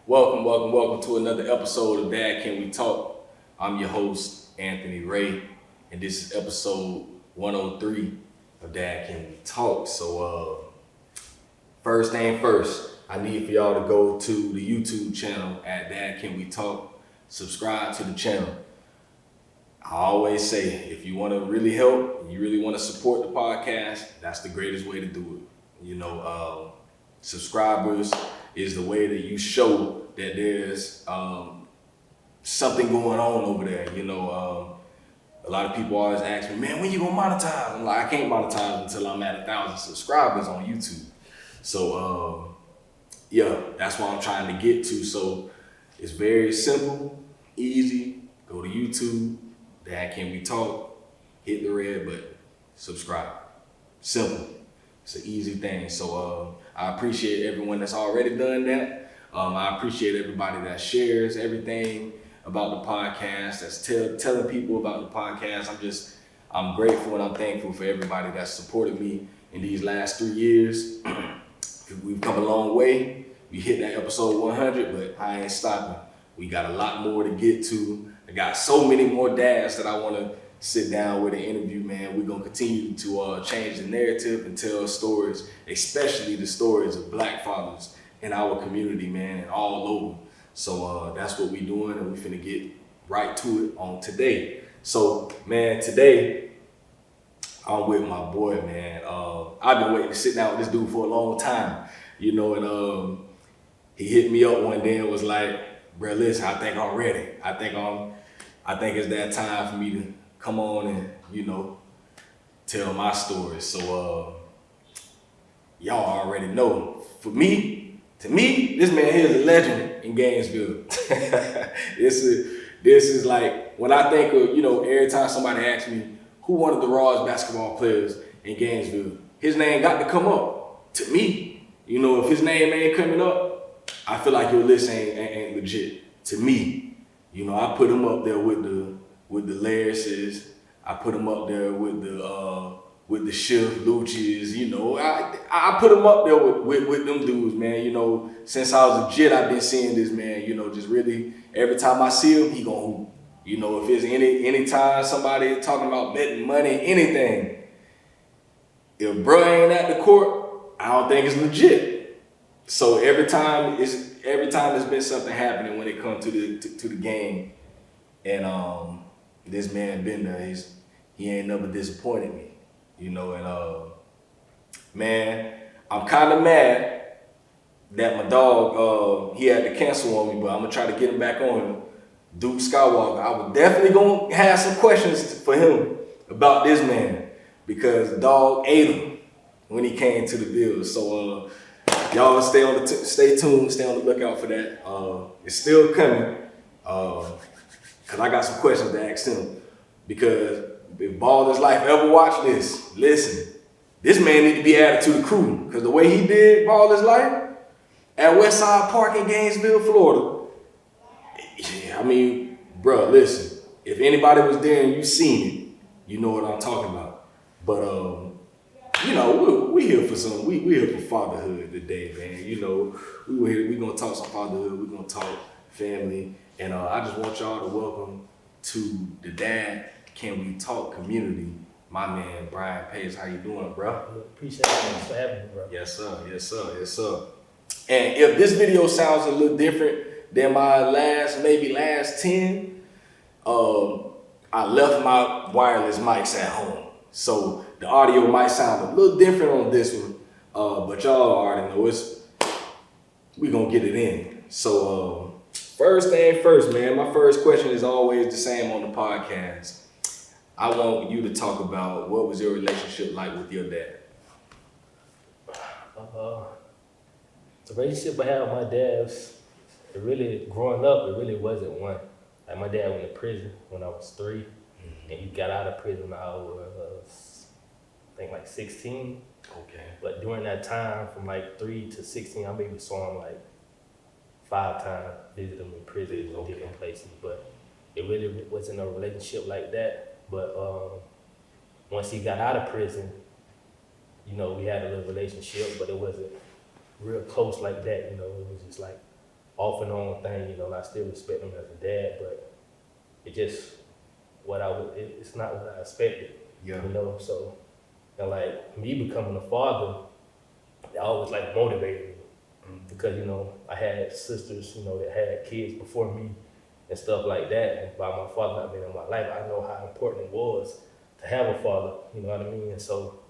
Welcome to another episode of Dad Can We Talk. I'm your host, Anthony Ray, and this is episode 103 of Dad Can We Talk. So, first thing first, I need for y'all to go to the YouTube channel at Dad Can We Talk. Subscribe to the channel. I always say, if you want to really help, you really want to support the podcast, that's the greatest way to do it. Subscribers is the way that you show that there's something going on over there. A lot of people always ask me, man, when you gonna monetize? I'm like, I can't monetize until I'm at 1,000 subscribers on YouTube. So that's what I'm trying to get to. So it's very simple, easy. Go to YouTube, Dad Can We Talk, hit the red button, subscribe. Simple. It's an easy thing. So I appreciate everyone that's already done that. I appreciate everybody that shares everything about the podcast, that's telling people about the podcast. I'm grateful and I'm thankful for everybody that supported me in these last 3 years. We've come a long way. We hit that episode 100, but I ain't stopping. We got a lot more to get to. I got so many more dads that I want to sit down with and interview, man. We're going to continue to change the narrative and tell stories, especially the stories of Black fathers in our community, man, and all over. So that's what we're doing, and we're finna get right to it on today. So, man, today, I'm with my boy, man. I've been waiting to sit down with this dude for a long time, and he hit me up one day and was like, bro, listen, I think I'm ready. I think it's that time for me to come on and, tell my story. So, y'all already know. To me, this man here is a legend in Gainesville. This is like, when I think of, every time somebody asks me who one of the rawest basketball players in Gainesville, his name got to come up. To me, if his name ain't coming up, I feel like your list ain't legit. To me, I put him up there with the Laris's. I put him up there with the Schiff Lucci's. I put him up there with them dudes, man. Since I was a jit, I've been seeing this man. Just really every time I see him, he gonna hoop. If it's any time somebody talking about betting money, anything, if bro ain't at the court, I don't think it's legit. So every time there's been something happening when it comes to the game, and this man been there, he ain't never disappointed me, and man, I'm kind of mad that my dog he had to cancel on me, but I'm gonna try to get him back on. Duke Skywalker, I was definitely gonna have some questions for him about this man because the dog ate him when he came to the Bills. So y'all stay tuned, stay on the lookout for that. It's still coming. Cause I got some questions to ask him. Because if Ball Is Life ever watch this, listen, this man need to be added to the crew. Cause the way he did Ball Is Life at Westside Park in Gainesville, Florida. Yeah, bro, listen, if anybody was there and you seen it, you know what I'm talking about. But, we here for we here for fatherhood today, man. We gonna talk some fatherhood, we gonna talk family. And I just want y'all to welcome to the Dad Can We Talk community, my man, Brian Pace. How you doing, bro? Appreciate it. Thanks for having me, bro. Yes, sir. And if this video sounds a little different than my last 10, I left my wireless mics at home. So the audio might sound a little different on this one, but y'all already know we gonna get it in. So first thing first, man, my first question is always the same on the podcast. I want you to talk about what was your relationship like with your dad? The relationship I had with my dad, growing up, it really wasn't one. Like, my dad went to prison when I was 3, and he got out of prison when I was, I think, 16. Okay. But during that time, from 3 to 16, I maybe saw him 5 times, visited him in prison in different places. But it really wasn't a relationship like that. But once he got out of prison, we had a little relationship, but it wasn't real close like that. It was just off and on thing, you know, and I still respect him as a dad, but it just it's not what I expected, Yeah. you know. So, and like me becoming a father, it always like motivated me because you know I had sisters, you know, that had kids before me and stuff like that. And by my father not being in my life, I know how important it was to have a father, you know what I mean. And so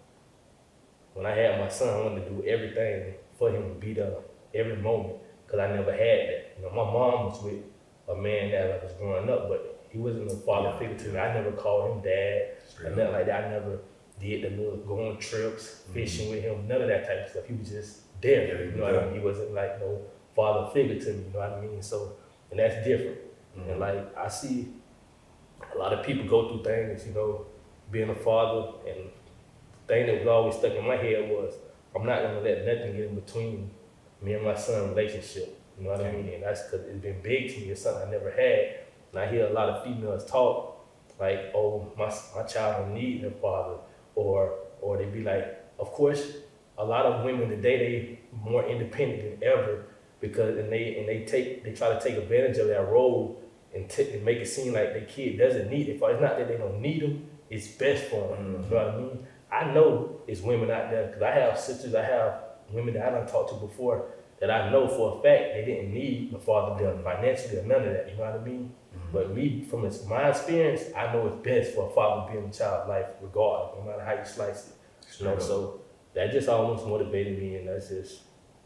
when I had my son, I wanted to do everything for him to be there every moment because I never had that. You know, my mom was with a man that I was growing up, but he wasn't a father figure to me. I never called him dad or nothing like that. I never did the little go on trips, fishing with him, none of that type of stuff. He was just there, you know what I mean? He wasn't like no father figure to me, you know what I mean? So, and that's different. And like, I see a lot of people go through things, you know, being a father, and the thing that was always stuck in my head was, I'm not gonna let nothing get in between me and my son's relationship, you know what I mean? And that's because it's been big to me, it's something I never had. And I hear a lot of females talk like, oh, my child don't need a father, or they be like, of course, a lot of women today, they more independent than ever because they try to take advantage of that role and make it seem like their kid doesn't need it. It's not that they don't need them, it's best for them, you know what I mean? I know it's women out there, because I have sisters, I have women that I done talked to before that I know for a fact they didn't need the father there financially or none of that, you know what I mean? But me, from my experience, I know it's best for a father to be in a child's life regardless, no matter how you slice it. You know, so that just almost motivated me, and that's just,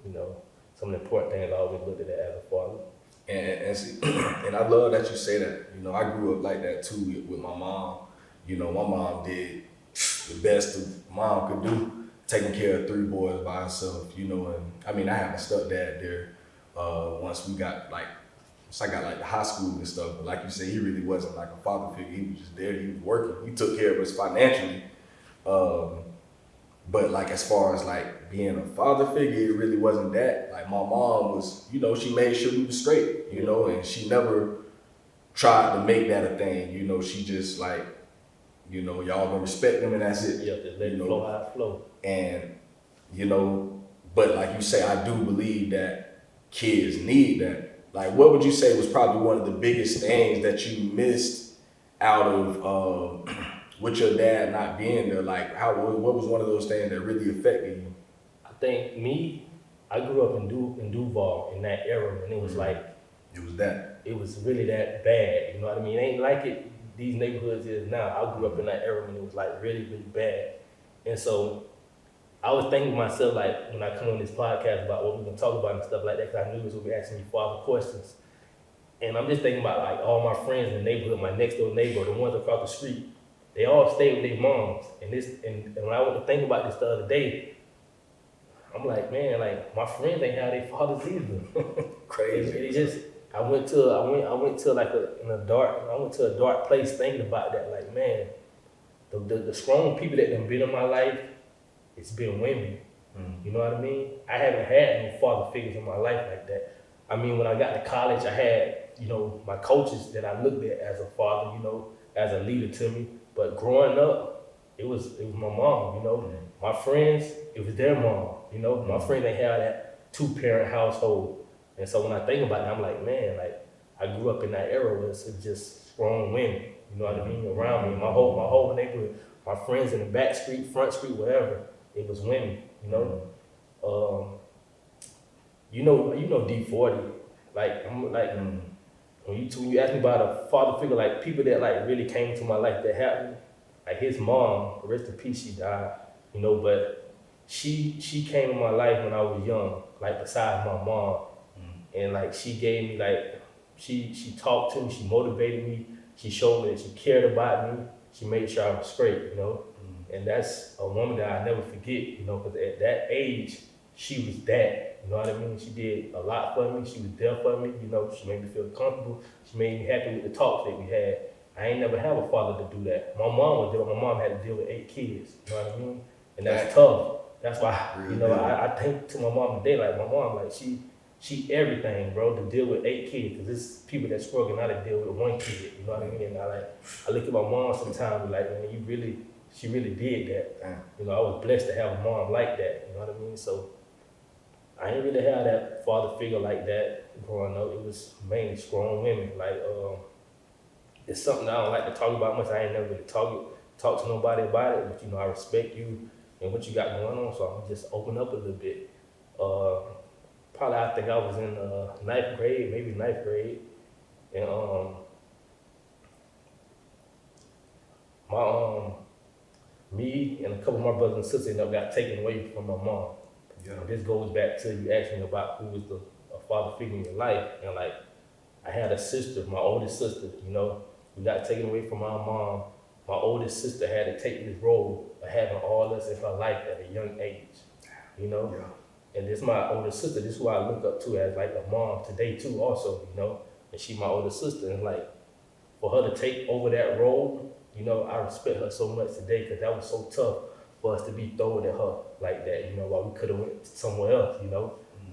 you know, some of the important things I always looked at as a father. And see, and I love that you say that. You know, I grew up like that too with my mom. You know, my mom did the best a mom could do, taking care of 3 boys by herself. You know, and I mean, I have a stepdad there. Once we got like, I got like the high school and stuff. But like you said, he really wasn't like a father figure. He was just there. He was working. He took care of us financially. But like as far as like being a father figure, it really wasn't that. Like my mom was, you know, she made sure we was straight, you know, and she never tried to make that a thing. You know, she just like, you know, y'all gonna respect them and that's it. Yeah, just let it flow how it flow. And, you know, but like you say, I do believe that kids need that. Like, what would you say was probably one of the biggest things that you missed out of with your dad not being there? Like, what was one of those things that really affected you? I think I grew up in Duval in that era, and it was like, It was that. it was really that bad, you know what I mean? It ain't like it these neighborhoods is now. I grew up in that era when it was like really, really bad. And so I was thinking to myself, like, when I come on this podcast about what we're gonna talk about and stuff like that, because I knew this would be asking me father questions. And I'm just thinking about like all my friends in the neighborhood, my next door neighbor, the ones across the street, they all stay with their moms. And when I went to think about this the other day, I'm like, man, like my friends ain't have their fathers either. Crazy. It just, I went to a dark place thinking about that. Like, man, the strong people that done been in my life, it's been women. You know what I mean? I haven't had no father figures in my life like that. I mean, when I got to college, I had, you know, my coaches that I looked at as a father, you know, as a leader to me. But growing up, it was my mom, you know. My friends, it was their mom, you know. My friends, they had that 2-parent household. And so when I think about it, I'm like, man, like I grew up in that era where it's just strong women, you know what I mean, around me. My whole neighborhood, my friends in the back street, front street, whatever, it was women, you know. You know D40. Like I'm like when you ask me about a father figure, like people that like really came into my life that helped me, like his mom, rest in peace, she died, you know, but she came in my life when I was young, like besides my mom. And like she gave me like she talked to me, she motivated me, she showed me that she cared about me, she made sure I was straight, you know. And that's a woman that I never forget, you know, because at that age, she was that, you know what I mean? She did a lot for me, she was there for me, you know, she made me feel comfortable, she made me happy with the talks that we had. I ain't never have a father to do that. My mom was there, my mom had to deal with 8 kids, you know what I mean? And that's tough. That's why, you know, I think to my mom today, like my mom, like she everything, bro, to deal with 8 kids, because it's people that struggle not to deal with 1 kid, you know what I mean? And I look at my mom sometimes like, man, she really did that. You know, I was blessed to have a mom like that, you know what I mean? So I ain't really had that father figure like that growing up. It was mainly strong women. Like, it's something I don't like to talk about much. I ain't never really talk to nobody about it, but I respect you and what you got going on, so I'm gonna just open up a little bit. Uh, Probably I think I was in ninth grade, maybe ninth grade, and my me and a couple of my brothers and sisters got taken away from my mom. Yeah. And this goes back to you asked me about who was the a father figure in your life, and like I had a sister, my oldest sister. We got taken away from our mom. My oldest sister had to take this role of having all us in her life at a young age. Yeah. And this my older sister. This is who I look up to as like a mom today too. Also, and she my older sister, and like for her to take over that role, I respect her so much today because that was so tough for us to be thrown at her like that. While we could have went somewhere else.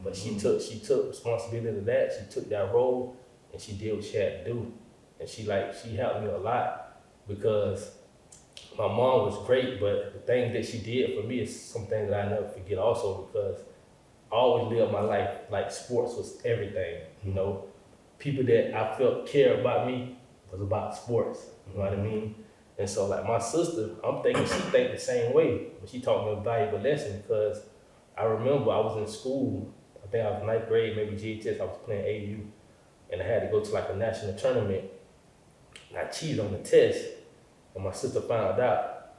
But she took responsibility of that. She took that role and she did what she had to do, and she helped me a lot because my mom was great, but the things that she did for me is some things that I never forget also because I always lived my life like sports was everything. People that I felt cared about me was about sports. You know what I mean? And so like my sister, I'm thinking she think the same way, but she taught me a valuable lesson because I remember I was in school. I think I was ninth grade, maybe GHS. I was playing AU, and I had to go to like a national tournament. And I cheated on the test, and my sister found out.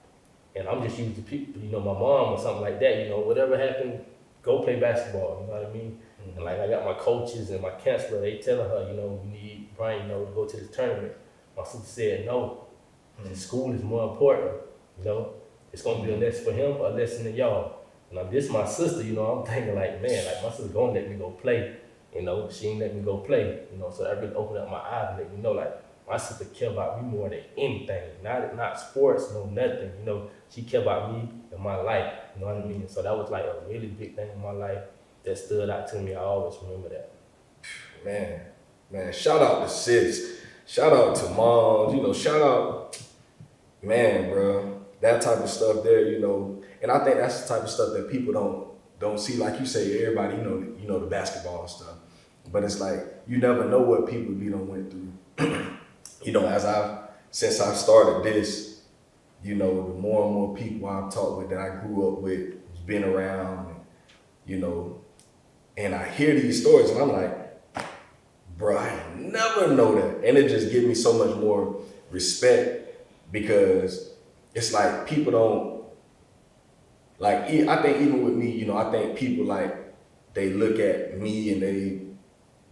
And I'm just used to people, my mom or something like that. Whatever happened, go play basketball. You know what I mean? Mm-hmm. And like I got my coaches and my counselor, they telling her, you need Brian, to go to this tournament. My sister said no. Mm-hmm. School is more important. It's gonna be a lesson for him, a lesson to y'all. And this my sister. I'm thinking like, man, like my sister gonna let me go play. She ain't let me go play. So that really opened up my eyes and let me know like my sister care about me more than anything. Not sports, no nothing. She care about me and my life. You know what I mean? So that was like a really big thing in my life that stood out to me. I always remember that. Man, shout out to sis. Shout out to moms, shout out, man, bro. That type of stuff there, and I think that's the type of stuff that people don't see. Like you say, everybody, the basketball stuff. But it's like you never know what people done went through. Since I've started this, the more and more people I've talked with that I grew up with, been around, and I hear these stories and I'm like, bro, I never know that. And it just gives me so much more respect because it's like people don't, like, I think even with me, I think people like, they look at me and they,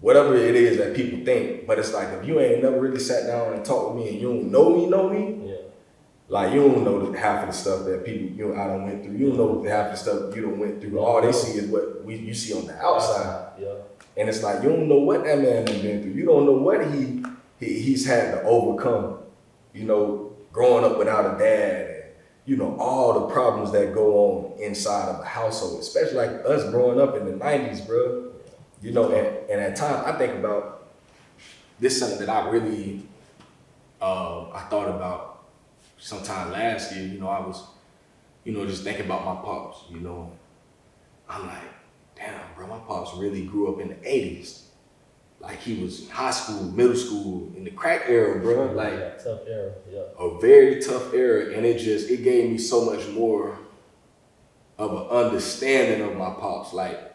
whatever it is that people think, but it's like if you ain't never really sat down and talked with me and you don't know me, yeah. Like you don't know half of the stuff that people I done went through. You don't know half the stuff you done went through. All they see is what you see on the outside. Yeah. And it's like you don't know what that man has been through. You don't know what he's had to overcome. Growing up without a dad, and all the problems that go on inside of a household, especially like us growing up in the 90s, bro. And at times I think about this is something that I really I thought about sometime last year. I was just thinking about my pops. I'm like, damn, bro, my pops really grew up in the 80s. Like he was in high school, middle school, in the crack era, bro. Like yeah, tough era, yeah. A very tough era, and it gave me so much more of an understanding of my pops. Like,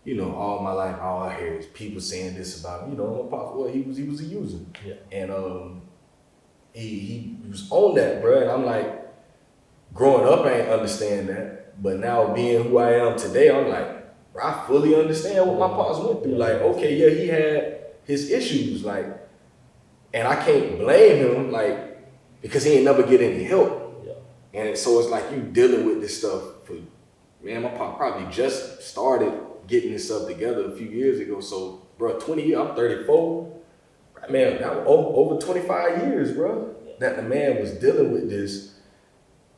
all my life, all I hear is people saying this about him. My pops, well, he was a user. Yeah. And he was on that, bro. And I'm like, growing up, I ain't understand that. But now being who I am today, I'm like, bro, I fully understand what my pops went through. Like, okay, yeah, he had his issues, like, and I can't blame him, like, because he ain't never get any help. Yeah. And so it's like you dealing with this stuff man, my pop probably just started getting this stuff together a few years ago. So, bro, 20 years, I'm 34. Man, that was over 25 years, bro, that the man was dealing with this,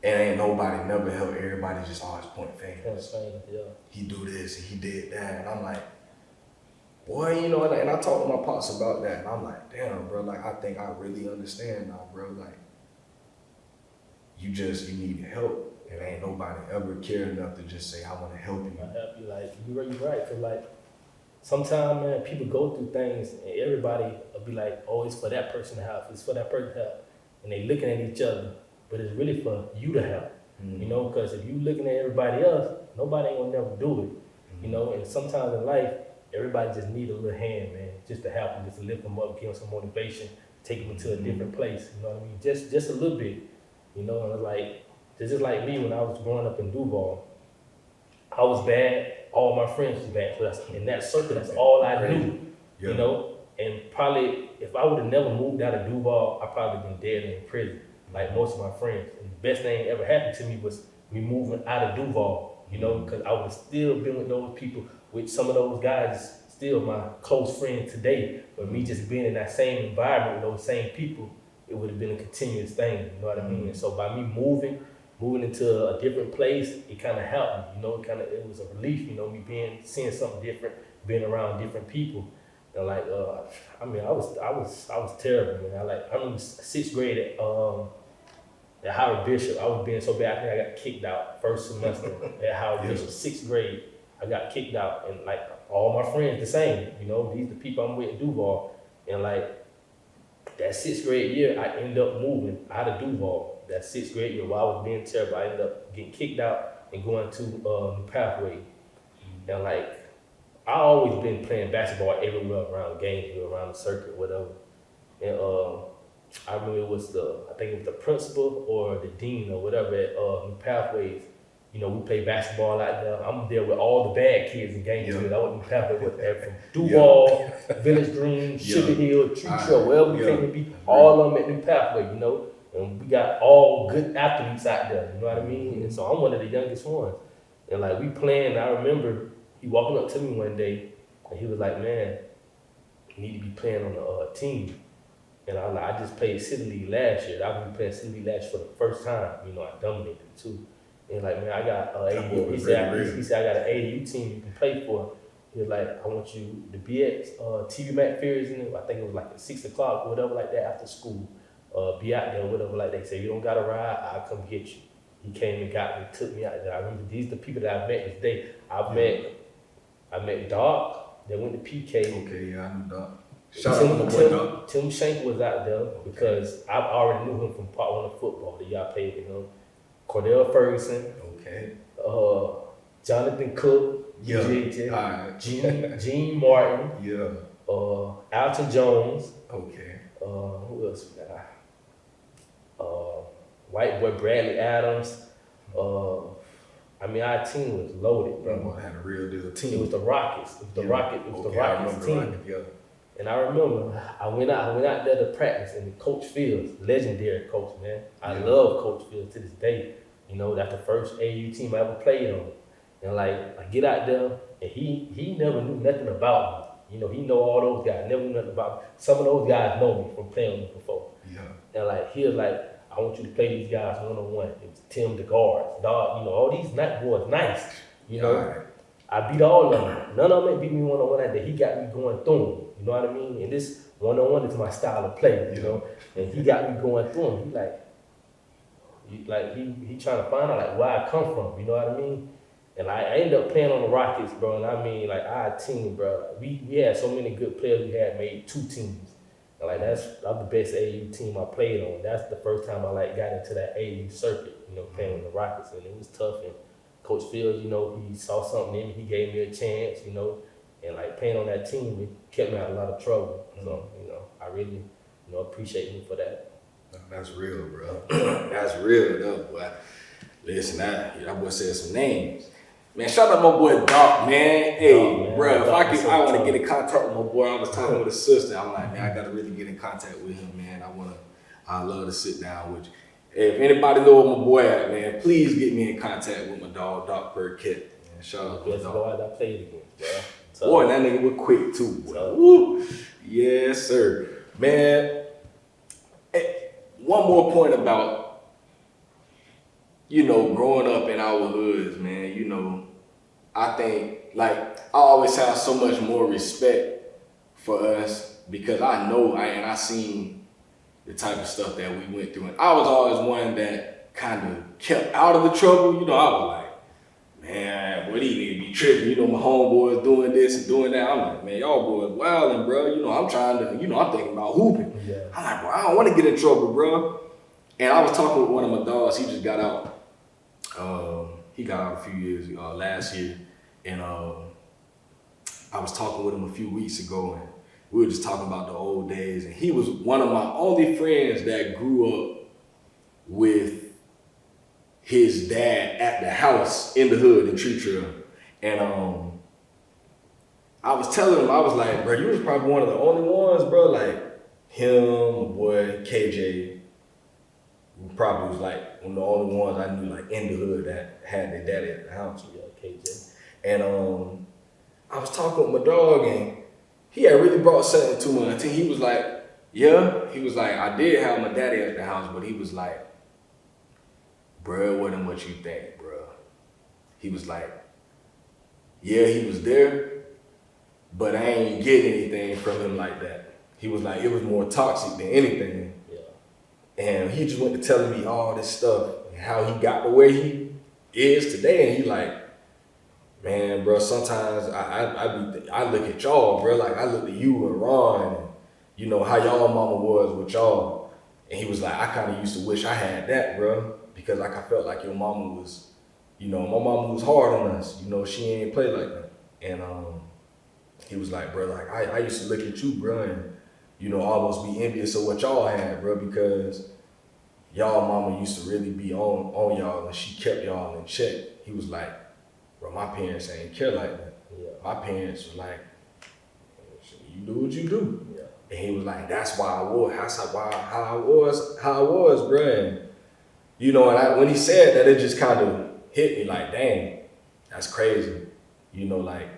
and ain't nobody never helped. Everybody just always point fingers. Yeah. He do this and he did that, and I'm like, boy, and I talked to my pops about that, and I'm like, damn, bro, like I think I really understand now, bro. Like, you need help, And ain't nobody ever care enough to just say, I want to help you. I help you, like, you're right, cause like, sometimes, man, people go through things and everybody will be like, oh, it's for that person to help, it's for that person to help. And they looking at each other, but it's really for you to help, you know, because if you looking at everybody else, nobody ain't gonna never do it, you know, and sometimes in life, everybody just need a little hand, man, just to help them, just to lift them up, give them some motivation, take them to a different place, you know what I mean, just a little bit, you know, and like, just like me when I was growing up in Duval, I was bad, all my friends was bad, so in that circle, that's all I knew, you know, and probably if I would have never moved out of Duval, I probably been dead in prison, like most of my friends. And the best thing that ever happened to me was me moving out of Duval, you know, because I would have still been with those people, with some of those guys still my close friends today, but me just being in that same environment with those same people, it would have been a continuous thing, you know what I mean? And so by me moving into a different place, it kind of helped me, you know, it was a relief, you know, me seeing something different, being around different people. And like, I mean, I was terrible, man. I remember 6th grade at Howard Bishop, I was being so bad, I think I got kicked out first semester at Howard Bishop, 6th grade, I got kicked out, and like, all my friends the same, you know, these the people I'm with in Duval, and like, that 6th grade year, I ended up moving out of Duval. That 6th grade year, while I was being terrible, I ended up getting kicked out and going to New Pathway. And like, I always been playing basketball everywhere around Gainesville, around the circuit, whatever. And I remember I think it was the principal or the dean or whatever at New Pathways. You know, we play basketball out there. I'm there with all the bad kids in Gainesville. I went to Pathway with from Duval, Village Green, Sugar Hill, Tree Trail, wherever we came to be, all of them at New Pathway, you know. And we got all good athletes out there, you know what I mean? And so I'm one of the youngest ones. And like we playing, I remember he walking up to me one day and he was like, man, you need to be playing on the team. And I was like, I just played City League last year. I've been playing City League last year for the first time. You know, I dominated too. And like, man, I got ADU. He said I got an ADU team you can play for. He was like, I want you to be at TV Mac Fairs in it. I think it was like at 6 o'clock or whatever like that after school. Be out there, whatever like that. He said, you don't gotta ride, I'll come get you. He came and got me, took me out there. I remember these are the people that I met this day. I met Doc, that went to PK. Okay, yeah, I knew Doc. Shout out to my boy Doc. Tim Shank was out there because I already knew him from part 1 of football that y'all played with him. Cordell Ferguson. Okay. Jonathan Cook. Yeah. JJ, Gene Martin. Yeah. Alton Jones. Okay. Who else we got? White boy Bradley Adams. I mean, our team was loaded, bro. I had a real deal team. It was the Rockets. It was the Rockets. It was the Rockets team. Rocket, yeah. And I remember I went out there to practice, and Coach Fields, legendary coach, man. I love Coach Fields to this day. You know, that's the first AU team I ever played on. And like, I get out there, and he never knew nothing about me. You know, he know all those guys, never knew nothing about me. Some of those guys know me from playing with me before. Yeah. And like, he was like, I want you to play these guys one-on-one. It was Tim the guards, Dog, you know, all these night boys, nice. You know, Right. I beat all of them. None of them beat me one-on-one like that. He got me going through them. You know what I mean? And this one-on-one is my style of play, you know? And he got me going through them. He trying to find out like where I come from, you know what I mean? And I ended up playing on the Rockets, bro. And I mean, like, our team, bro, we had so many good players. We had made 2 teams. And like, that's the best AU team I played on. That's the first time I like got into that AU circuit, you know, playing on the Rockets. And it was tough. And Coach Fields, you know, he saw something in me. He gave me a chance, you know. And like playing on that team, it kept me out of a lot of trouble. So, you know, I really, you know, appreciate him for that. That's real, bro. That's real, though, boy. Listen, that boy said some names. Man, shout out my boy Doc, man. Hey, man, bro, if I want to get in it. contact with my boy. I was talking with his sister. I'm like, man, I got to really get in contact with him, man. I love to sit down with you. If anybody know where my boy at, man, please get me in contact with my dog, Doc Burkett. Man, shout out to my dog. I played against, bro. Boy, that nigga was quick too, boy. Woo. Yes, sir. Man, one more point about, you know, growing up in our hoods, man, you know, I think, like, I always have so much more respect for us because I know, I seen the type of stuff that we went through. And I was always one that kind of kept out of the trouble, you know, I was like, man, what he need to be tripping? You know, my homeboys doing this and doing that. I'm like, man, y'all boys wilding, bro. You know, I'm trying to, you know, I'm thinking about hooping. Yeah. I'm like, bro, I don't want to get in trouble, bro. And I was talking with one of my dogs. He just got out. He got out a few years last year, and I was talking with him a few weeks ago, and we were just talking about the old days. And he was one of my only friends that grew up with his dad at the house in the hood in Tree Trail. And I was telling him, I was like, bro, you was probably one of the only ones, bro, like him, my boy, KJ, who probably was like one of the only ones I knew like in the hood that had their daddy at the house. Yeah, KJ. And I was talking with my dog, and he had really brought something to my attention. He was like, yeah, he was like, I did have my daddy at the house, but he was like, bruh, it wasn't what you think, bruh. He was like, yeah, he was there, but I ain't get anything from him like that. He was like, it was more toxic than anything. Yeah. And he just went to telling me all this stuff, and how he got to where he is today. And he like, man, bro, sometimes I look at y'all, bro, like I look at you and Ron, and you know, how y'all mama was with y'all. And he was like, I kind of used to wish I had that, bro, because like I felt like your mama was, you know, my mama was hard on us. You know, she ain't play like that. And he was like, bro, like I used to look at you, bro, and you know, almost be envious of what y'all had, bro, because y'all mama used to really be on y'all, and she kept y'all in check. He was like, bro, my parents ain't care like that. Yeah. My parents were like, you do what you do. Yeah. And he was like, that's why I was. That's how I was, bro. And, you know, and when he said that, it just kind of hit me like, dang, that's crazy. You know, like,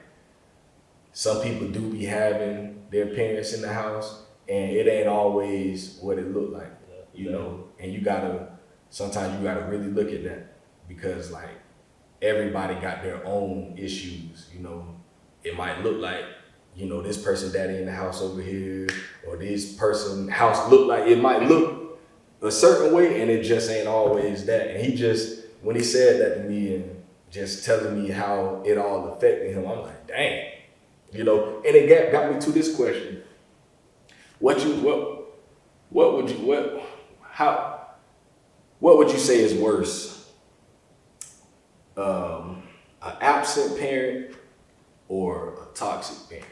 some people do be having their parents in the house, and it ain't always what it looked like, you know. And sometimes you gotta really look at that, because like, everybody got their own issues, you know. It might look like, you know, this person daddy in the house over here, or this person house it might look a certain way, and it just ain't always that. And he just, when he said that to me and just telling me how it all affected him, I'm like, dang, you know. And it got me to this question: what would you say is worse, an absent parent or a toxic parent?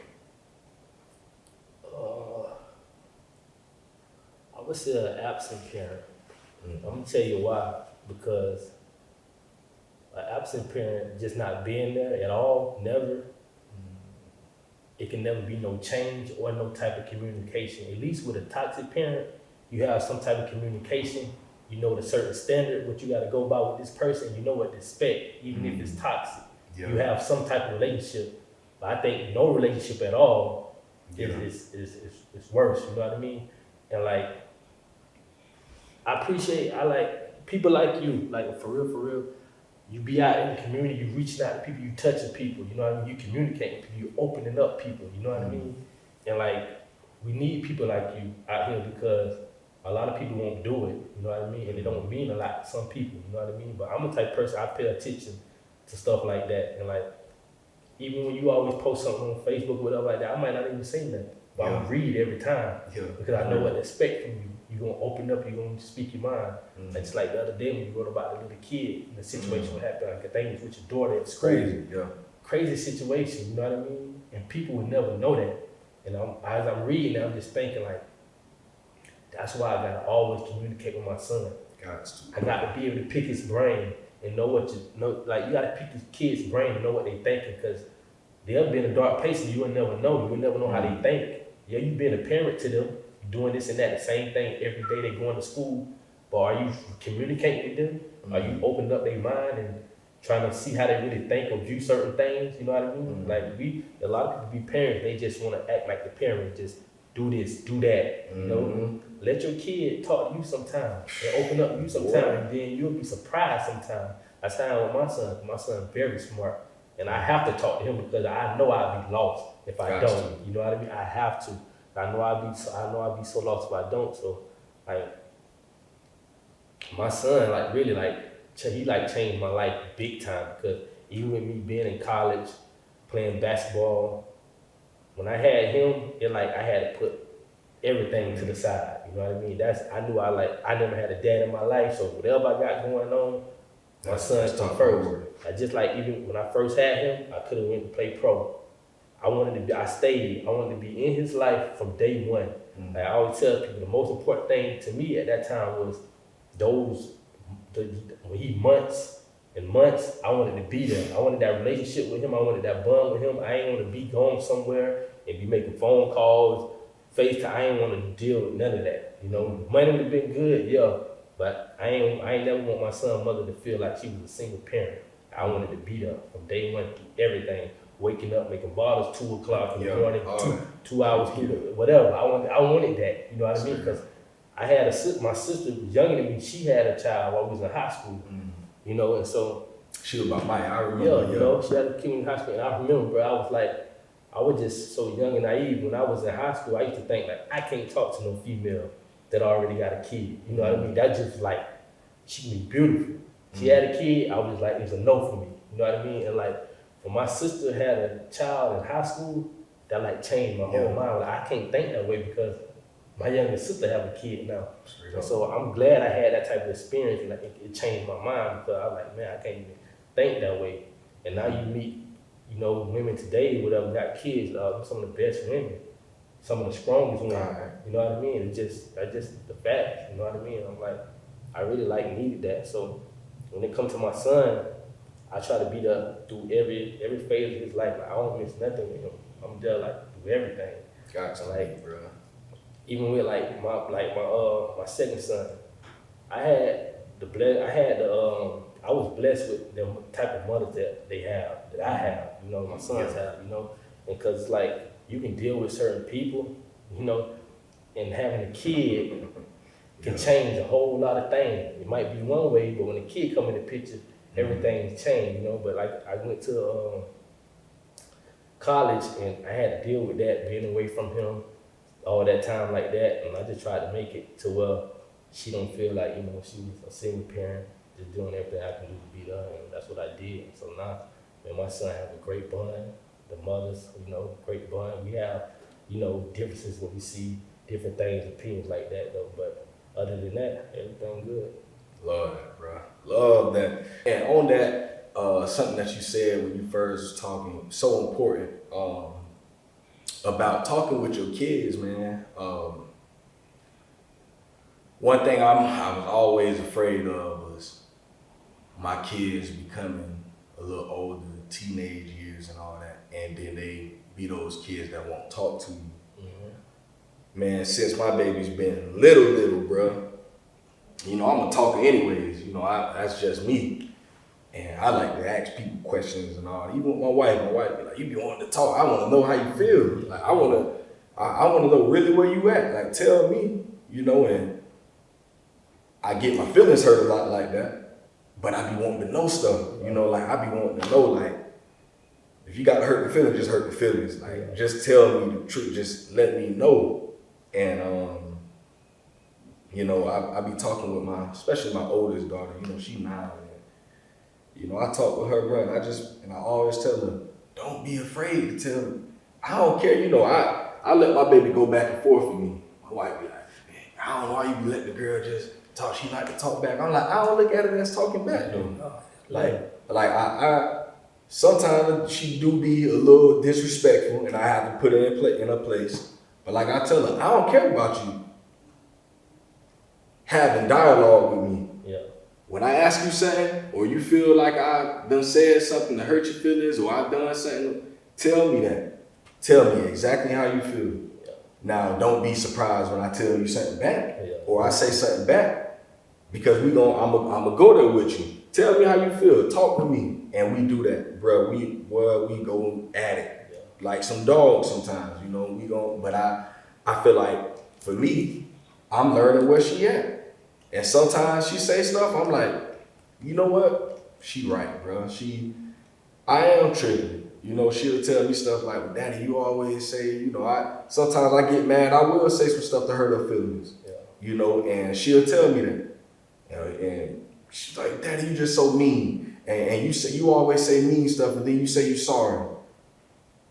I would say an absent parent. I'm gonna tell you why. Because an absent parent just not being there at all, never. It can never be no change or no type of communication. At least with a toxic parent, you have some type of communication. You know the certain standard, what you got to go by with this person. You know what to expect, even if it's toxic. Yeah. You have some type of relationship. But I think no relationship at all is worse. You know what I mean? And like, I like people like you, like for real. You be out in the community, you reaching out to people, you touching people, you know what I mean? You communicating with people, you opening up people, you know what I mean? And like, we need people like you out here, because a lot of people won't do it, you know what I mean? And it don't mean a lot to some people, you know what I mean? But I'm the type of person, I pay attention to stuff like that. And like, even when you always post something on Facebook or whatever like that, I might not even say nothing. But I'm gonna read every time, because I know what to expect from you. You're gonna open up, you're gonna speak your mind. And it's like the other day when you wrote about the little kid, and the situation what happened, like a thing was with your daughter at school. Crazy situation, you know what I mean? And people would never know that. And as I'm reading it, I'm just thinking like, that's why I gotta always communicate with my son. I got to be able to pick his brain and know what you know. Like, you gotta pick the kid's brain and know what they thinking, because they'll be in a dark place and you will never know. You will never know how they think. Yeah, you being a parent to them, doing this and that, the same thing every day they going to school. But are you communicating with them? Are you opening up their mind and trying to see how they really think or view certain things? You know what I mean? Like, a lot of people be parents, they just want to act like the parent, just do this, do that. You know, let your kid talk to you sometime and open up to you sometime, and then you'll be surprised sometime. That's how I am with my son. My son's very smart, and I have to talk to him, because I know I'd be lost if I don't. You know what I mean? I have to. I know I'd be so lost if I don't. So, like, my son like really like he like changed my life big time because even with me being in college, playing basketball, when I had him, it like I had to put everything to the side. You know what I mean? I knew I never had a dad in my life, so whatever I got going on, my son come first. I just like even when I first had him, I could have went to play pro. I wanted to be in his life from day one. Like I always tell people, the most important thing to me at that time was when he months and months, I wanted to be there. I wanted that relationship with him. I wanted that bond with him. I ain't want to be going somewhere and be making phone calls, FaceTime. I ain't want to deal with none of that. You know, money would have been good, yeah, but I ain't never want my son's mother to feel like she was a single parent. I wanted to be there from day one through everything. Waking up, making bottles 2 o'clock in the morning, 2 hours through whatever. I wanted that. You know what I mean? Because I had my sister was younger than me. She had a child while I was in high school. You know, and so she was about mine. I remember. Yeah, you know, she had a kid in high school, and I remember, bro. I was just so young and naive. When I was in high school, I used to think like I can't talk to no female that already got a kid. You know what I mean? That just like she can be beautiful. She had a kid. I was like, it was a no for me. You know what I mean? And like, when my sister had a child in high school, that like changed my whole mind. Like, I can't think that way because my younger sister have a kid now. And so I'm glad I had that type of experience. Like it changed my mind because I was like, man, I can't even think that way. And now you meet, you know, women today, whatever, got kids, some of the best women, some of the strongest women. You know what I mean? That's just the facts. You know what I mean? I'm like, I really needed that. So when it comes to my son, I try to be there through every phase of his life. Like, I don't miss nothing with him. I'm there like through everything. Gotcha, like, bro. Even with my second son, I was blessed with the type of mothers that I have. You know, my sons have. You know, and because like you can deal with certain people, you know, and having a kid can change a whole lot of things. It might be one way, but when a kid come in the picture, everything's changed, you know. But like I went to college and I had to deal with that, being away from him all that time like that, and I just tried to make it to where she don't feel like, you know, she was a single parent, just doing everything I can do to be there, and that's what I did. So now, me and my son have a great bond. The mothers, you know, great bond. We have, you know, differences when we see different things, opinions like that though. But other than that, everything good. Love that, bro. Love that. And on that, something that you said when you first was talking, so important, about talking with your kids, man. One thing I was always afraid of was my kids becoming a little older, teenage years and all that, and then they be those kids that won't talk to you. Man, since my baby's been little, bro, you know, I'm a talker anyways. You know, that's just me. And I like to ask people questions and all. Even with my wife be like, you be wanting to talk. I want to know how you feel. Like, I want to know really where you at. Like, tell me, you know, and I get my feelings hurt a lot like that. But I be wanting to know stuff, you know, like I be wanting to know, like, if you got to hurt the feelings, just hurt the feelings. Like, just tell me the truth. Just let me know. And, you know, I be talking with especially my oldest daughter, you know, she 9. And, you know, I talk with her, bro, and I always tell her, don't be afraid to tell me. I don't care, you know, I let my baby go back and forth with me. My wife be like, man, I don't know why you be letting the girl just talk. She like to talk back. I'm like, I don't look at it as talking back, though. Like I sometimes she do be a little disrespectful, and I have to put her in her place. But like I tell her, I don't care about you having dialogue with me. Yeah. When I ask you something, or you feel like I done said something to hurt your feelings, or I done something, tell me that. Tell me exactly how you feel. Yeah. Now, don't be surprised when I tell you something back, Yeah. or I say something back, because I'm gonna go there with you. Tell me how you feel. Talk to me, and we do that, bro. We go at it. Like some dogs sometimes, you know, but I feel like for me, I'm learning where she at. And sometimes she say stuff, I'm like, you know what? She right, bro. I am tripping. You know, she'll tell me stuff like, well, Daddy, you always say, you know, sometimes I get mad, I will say some stuff to hurt her feelings. Yeah. You know, and she'll tell me that. And she's like, Daddy, you just so mean. And you always say mean stuff, and then you say you're sorry.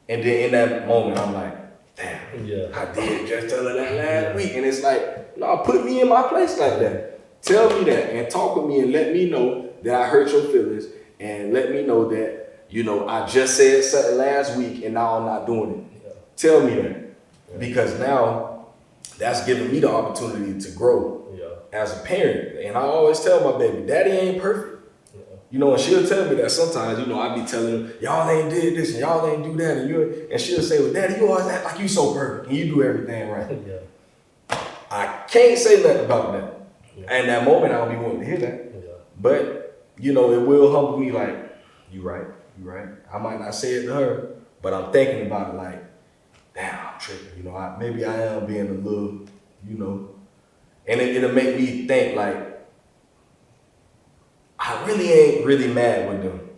And then in that moment, I'm like, damn, I did just tell her that last week. And it's like, no, put me in my place like that. Tell me that and talk with me and let me know that I hurt your feelings and let me know that, you know, I just said something last week and now I'm not doing it. Tell me that. Because now that's giving me the opportunity to grow as a parent. And I always tell my baby, Daddy ain't perfect. You know, and she'll tell me that sometimes, you know, I be telling her, y'all ain't did this and y'all ain't do that. And she'll say, well, Daddy, you always act like you so perfect and you do everything right. I can't say nothing about that. And that moment, I don't be wanting to hear that. But, you know, it will humble me like, you right. I might not say it to her, but I'm thinking about it like, damn, I'm tripping. You know, maybe I am being a little, you know, and it'll make me think like, I really ain't really mad with them.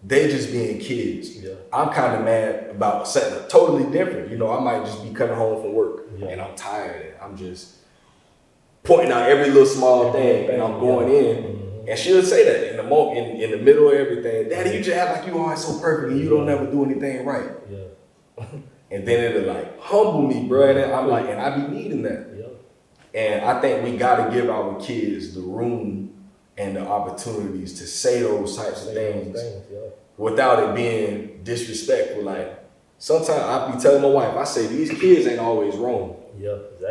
They just being kids. I'm kind of mad about something totally different. You know, I might just be coming home from work and I'm tired and I'm just pointing out every little small thing and I'm going in. And she'll say that in the moment, in the middle of everything, Daddy, you just act like you always so perfect and you don't ever do anything right. And then it'll like humble me, bro. And I'm like, and I be needing that. And I think we gotta give our kids the room and the opportunities to say those types of things without it being disrespectful. Like, sometimes I be telling my wife, I say, these kids ain't always wrong.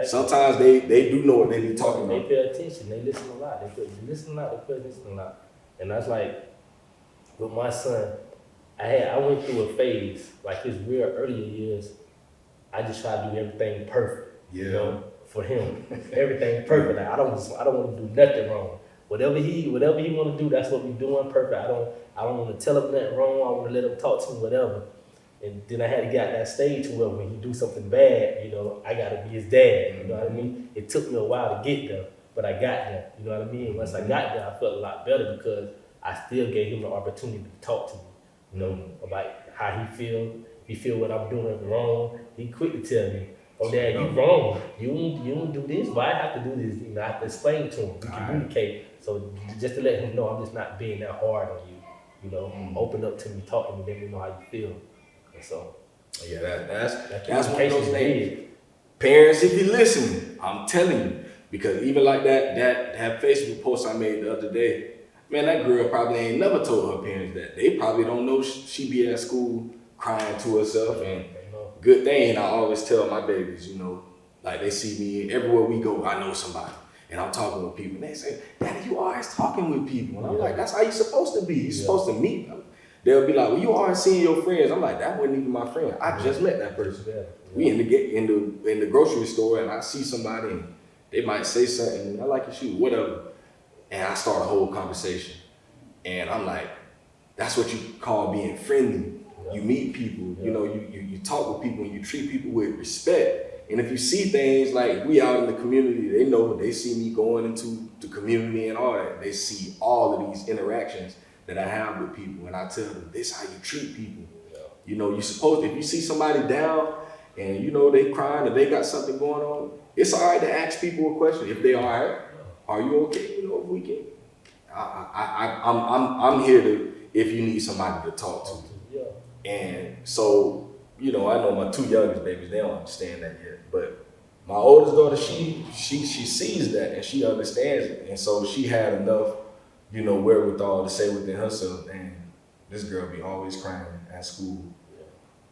Sometimes they do know what they be talking about. They pay attention, they listen a lot. They listen a lot. And that's like, with my son, I went through a phase, like his real earlier years, I just tried to do everything perfect. You know, for him. Everything perfect. Like, I don't want to do nothing wrong. Whatever he want to do, that's what we doing perfect. I don't want to tell him nothing wrong. I want to let him talk to me, whatever. And then I had to get that stage where when he do something bad, you know, I got to be his dad. You know what I mean? It took me a while to get there, but I got there. You know what I mean? Once I got there, I felt a lot better because I still gave him the opportunity to talk to me. You know, about how he feel. If he feel what I'm doing is wrong, he quick to tell me, oh, Dad, you wrong. You don't do this. Why I have to do this? You know, I have to explain to him. We communicate. So just to let him know I'm just not being that hard on you. You know, open up to me, talk to me, let me know how you feel. And so, that's one of those things. Parents, if you listen, I'm telling you, because even like that Facebook post I made the other day, man, that girl probably ain't never told her parents that. They probably don't know she be at school crying to herself. And good thing, I always tell my babies, you know, like they see me everywhere we go, I know somebody. And I'm talking with people. And they say, Daddy, you always talking with people. And I'm like, that's how you're supposed to be. You're supposed to meet them. They'll be like, well, you always seeing your friends. I'm like, that wasn't even my friend. I just met that person. We in the grocery store and I see somebody and they might say something. I like your shoe, whatever. And I start a whole conversation. And I'm like, that's what you call being friendly. You meet people, you know, you talk with people and you treat people with respect. And if you see things like we out in the community, they know, they see me going into the community and all that. They see all of these interactions that I have with people. And I tell them, this is how you treat people. You know, if you see somebody down and you know they crying or they got something going on, it's all right to ask people a question. If they are you okay? You know, if we can. I'm here to, if you need somebody to talk to. And so, you know, I know my two youngest babies, they don't understand that yet. But my oldest daughter, she sees that and she understands it. And so she had enough, you know, wherewithal to say within herself, and this girl be always crying at school.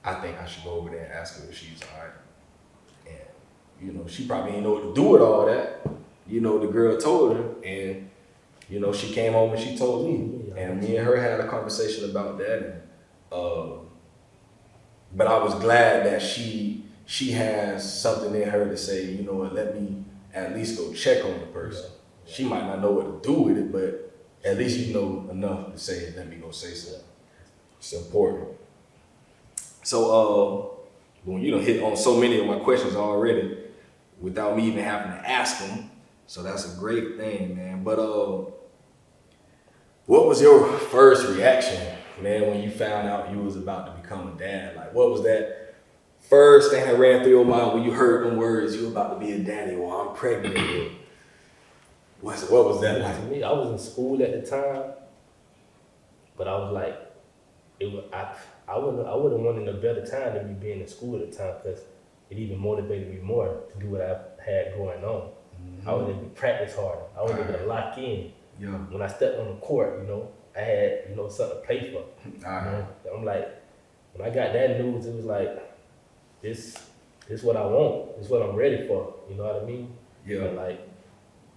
I think I should go over there and ask her if she's all right. And, you know, she probably didn't know what to do with all that. You know, the girl told her, and, you know, she came home and she told me. And me and her had a conversation about that. And, but I was glad that she has something in her to say, you know what, let me at least go check on the person. She might not know what to do with it, but at least you know enough to say, let me go say something. It's important. So, well, you done hit on so many of my questions already without me even having to ask them. So that's a great thing, man. But what was your first reaction, man, when you found out you was about to become a dad? Like, what was that first thing that ran through your mind when you heard them words, you about to be a daddy, or I'm pregnant? What was that To like? me, I was in school at the time, but I was like, I would have wanted a better time than me being in school at the time because it even motivated me more to do what I had going on. I was able to practice harder. I was able to lock in. Yeah. When I stepped on the court, I had, something to play for. I'm like, when I got that news, it was like, this what I want. This what I'm ready for. You know what I mean? Yeah. And like,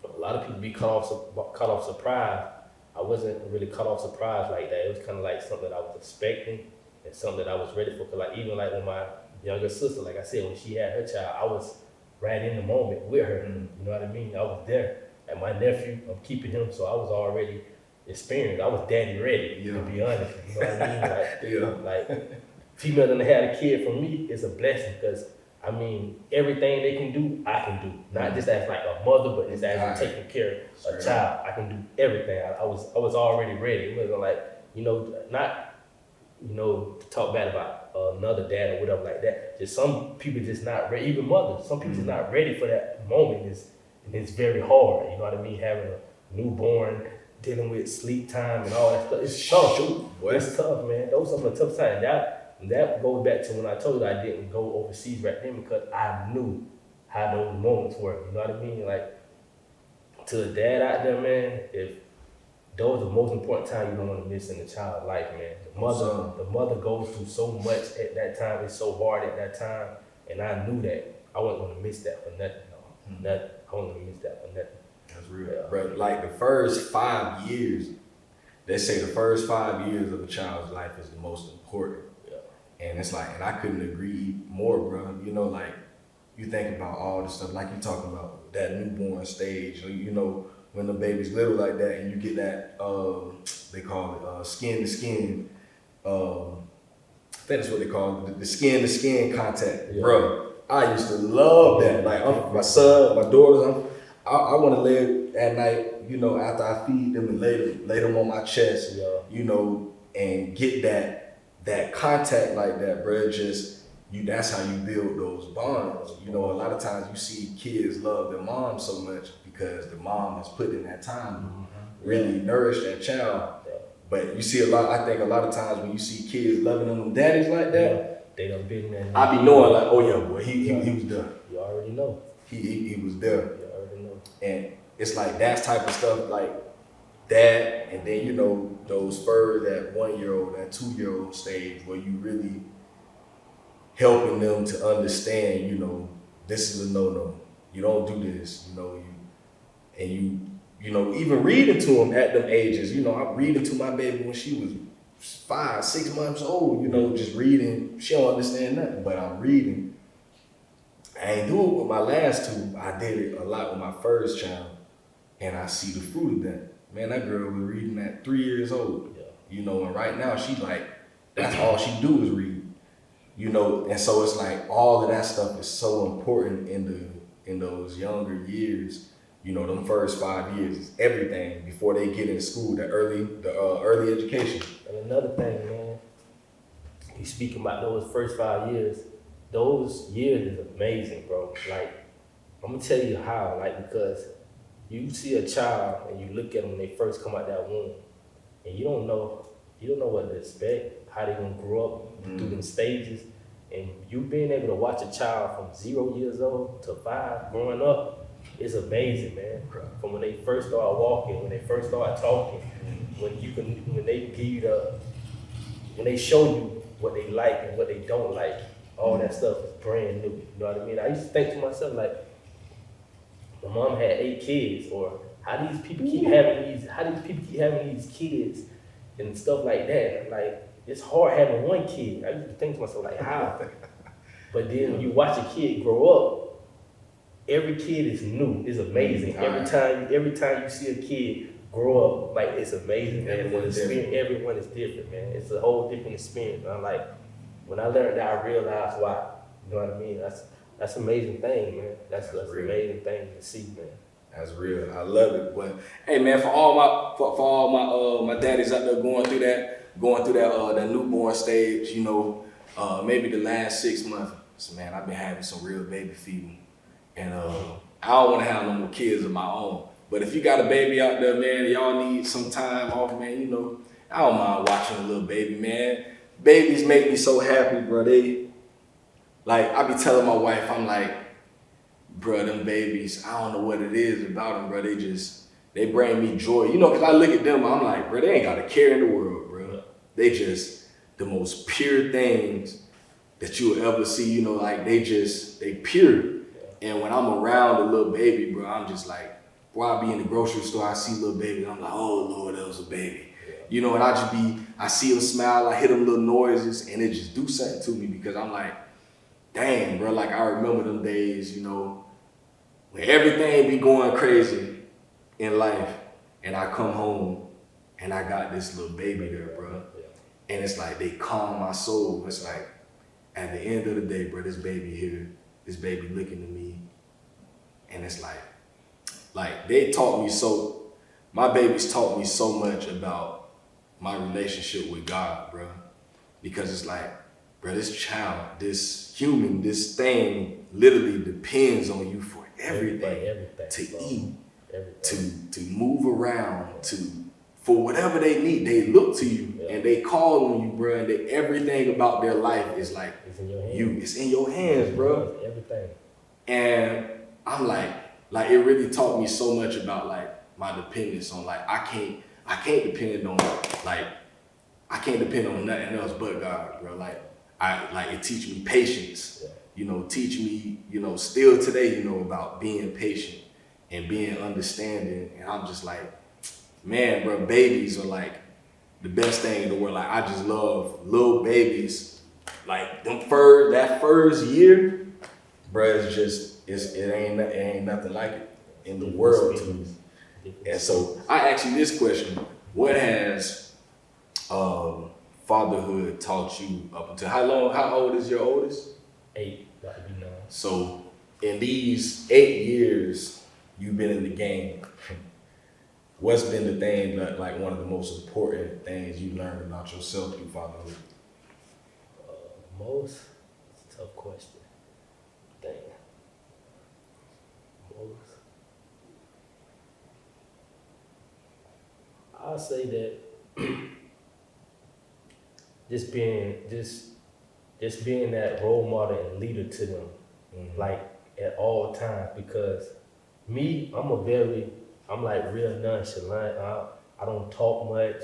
a lot of people be caught off surprise. I wasn't really caught off surprise like that. It was kind of like something that I was expecting and something that I was ready for. Cause like even like when my younger sister, like I said, when she had her child, I was right in the moment with her. You know what I mean? I was there. And my nephew, I'm keeping him, so I was already experienced. I was daddy ready, to be honest. You know what I mean? Like female that had a kid from me is a blessing because I mean, everything they can do, I can do. Not just as like a mother, but just as taking care of a child. I can do everything. I was already ready. It wasn't like, not, to talk bad about another dad or whatever like that. Just some people just not ready, even mothers, some people just not ready for that moment. It's very hard, you know what I mean? Having a newborn, dealing with sleep time and all that stuff. It's tough. It's tough, man. Those are some of the tough times. That goes back to when I told you I didn't go overseas right then because I knew how those moments were. You know what I mean? Like, to a dad out there, man, if those are the most important time you don't want to miss in a child's life, man. The mother goes through so much at that time. It's so hard at that time. And I knew that. I wasn't going to miss that for nothing. Nothing. I wasn't going to miss that for nothing. That's real. Yeah. But like the first 5 years, they say the first 5 years of a child's life is the most important. And it's like, and I couldn't agree more, bro. Like, you think about all the stuff, like you talking about that newborn stage, or, when the baby's little like that and you get that, they call it skin to skin, I think that's what they call it, the skin to skin contact, bro. I used to love that. Like, my son, my daughters, I want to lay at night, after I feed them and lay them on my chest, and get that contact like that, bro. That's how you build those bonds. A lot of times you see kids love their mom so much because the mom has put in that time to really nourish that child. But you see I think a lot of times when you see kids loving them daddies like that, they done been there. I be knowing like, oh yeah, boy, he was there. You already know. He was there. You already know. And it's like that type of stuff, like that, and then those furs, that 1-year-old, that 2-year-old stage where you really helping them to understand, this is a no-no. You don't do this, even reading to them at them ages. I'm reading to my baby when she was 5, 6 months old, just reading. She don't understand nothing, but I'm reading. I ain't do it with my last two. I did it a lot with my first child, and I see the fruit of that. Man, that girl was reading at 3 years old, and right now she like, that's all she do is read, and so it's like all of that stuff is so important in those younger years, them first 5 years is everything before they get in school, the early education. And another thing, man, you speaking about those first 5 years, those years is amazing, bro. Like, I'm gonna tell you how, like, because you see a child and you look at them when they first come out that womb, and you don't know what to expect, how they gonna grow up through them stages, and you being able to watch a child from 0 years old to 5 growing up is amazing, man. From when they first start walking, when they first start talking, when they give you when they show you what they like and what they don't like, all that stuff is brand new. You know what I mean? I used to think to myself like, my mom had 8 kids, or how these people keep having these kids and stuff like that. Like, it's hard having one kid. I used to think to myself like, how? But then when you watch a kid grow up, every kid is new. It's amazing. Every time you see a kid grow up, like, it's amazing, man. Everyone is different, man. It's a whole different experience, man. Like, when I learned that, I realized why. You know what I mean? That's an amazing thing, man. That's an amazing thing to see, man. That's real. I love it. But hey, man, for all my daddies out there going through that newborn stage, maybe the last 6 months, man, I've been having some real baby fever, and I don't want to have no more kids of my own. But if you got a baby out there, man, y'all need some time off, man. You know, I don't mind watching a little baby, man. Babies make me so happy, bro. I be telling my wife, I'm like, bro, them babies, I don't know what it is about them, bro. They bring me joy. You know, because I look at them, I'm like, bro, they ain't got a care in the world, bro. They just the most pure things that you'll ever see. You know, like they pure. And when I'm around a little baby, bro, I'm just like, boy, I be in the grocery store, I see little baby, and I'm like, oh Lord, that was a baby. You know, and I see them smile, I hear them little noises, and it just do something to me because I'm like, dang, bro, like I remember them days, you know, when everything be going crazy in life, and I come home and I got this little baby there, bro. And it's like they calm my soul. It's like at the end of the day, bro, this baby here, this baby looking at me, and it's like they taught me so, my babies taught me so much about my relationship with God, bro. Because it's like, bro, this child, this human, this thing literally depends on you for everything to bro. Eat, to move around, for whatever they need. They look to you and they call on you, bro. And everything about their life is like it's in your hands. It's in your hands, bro. Everything. And I'm like it really taught me so much about like my dependence on like I can't depend on nothing else but God, bro. It teach me patience. You know, teach me, you know, still today, you know, about being patient and being understanding. And I'm just like, man, bro, babies are like the best thing in the world. Like I just love little babies. Like that first year, bro, it ain't nothing like it in the world to me. And so I ask you this question: what has fatherhood taught you up until how long? How old is your oldest? 8, about to be 9. So in these 8 years you've been in the game, what's been the thing that like one of the most important things you learned about yourself through fatherhood? It's a tough question. Dang. I'll say that just being that role model and leader to them, like at all times. Because me, I'm like real nonchalant. I don't talk much.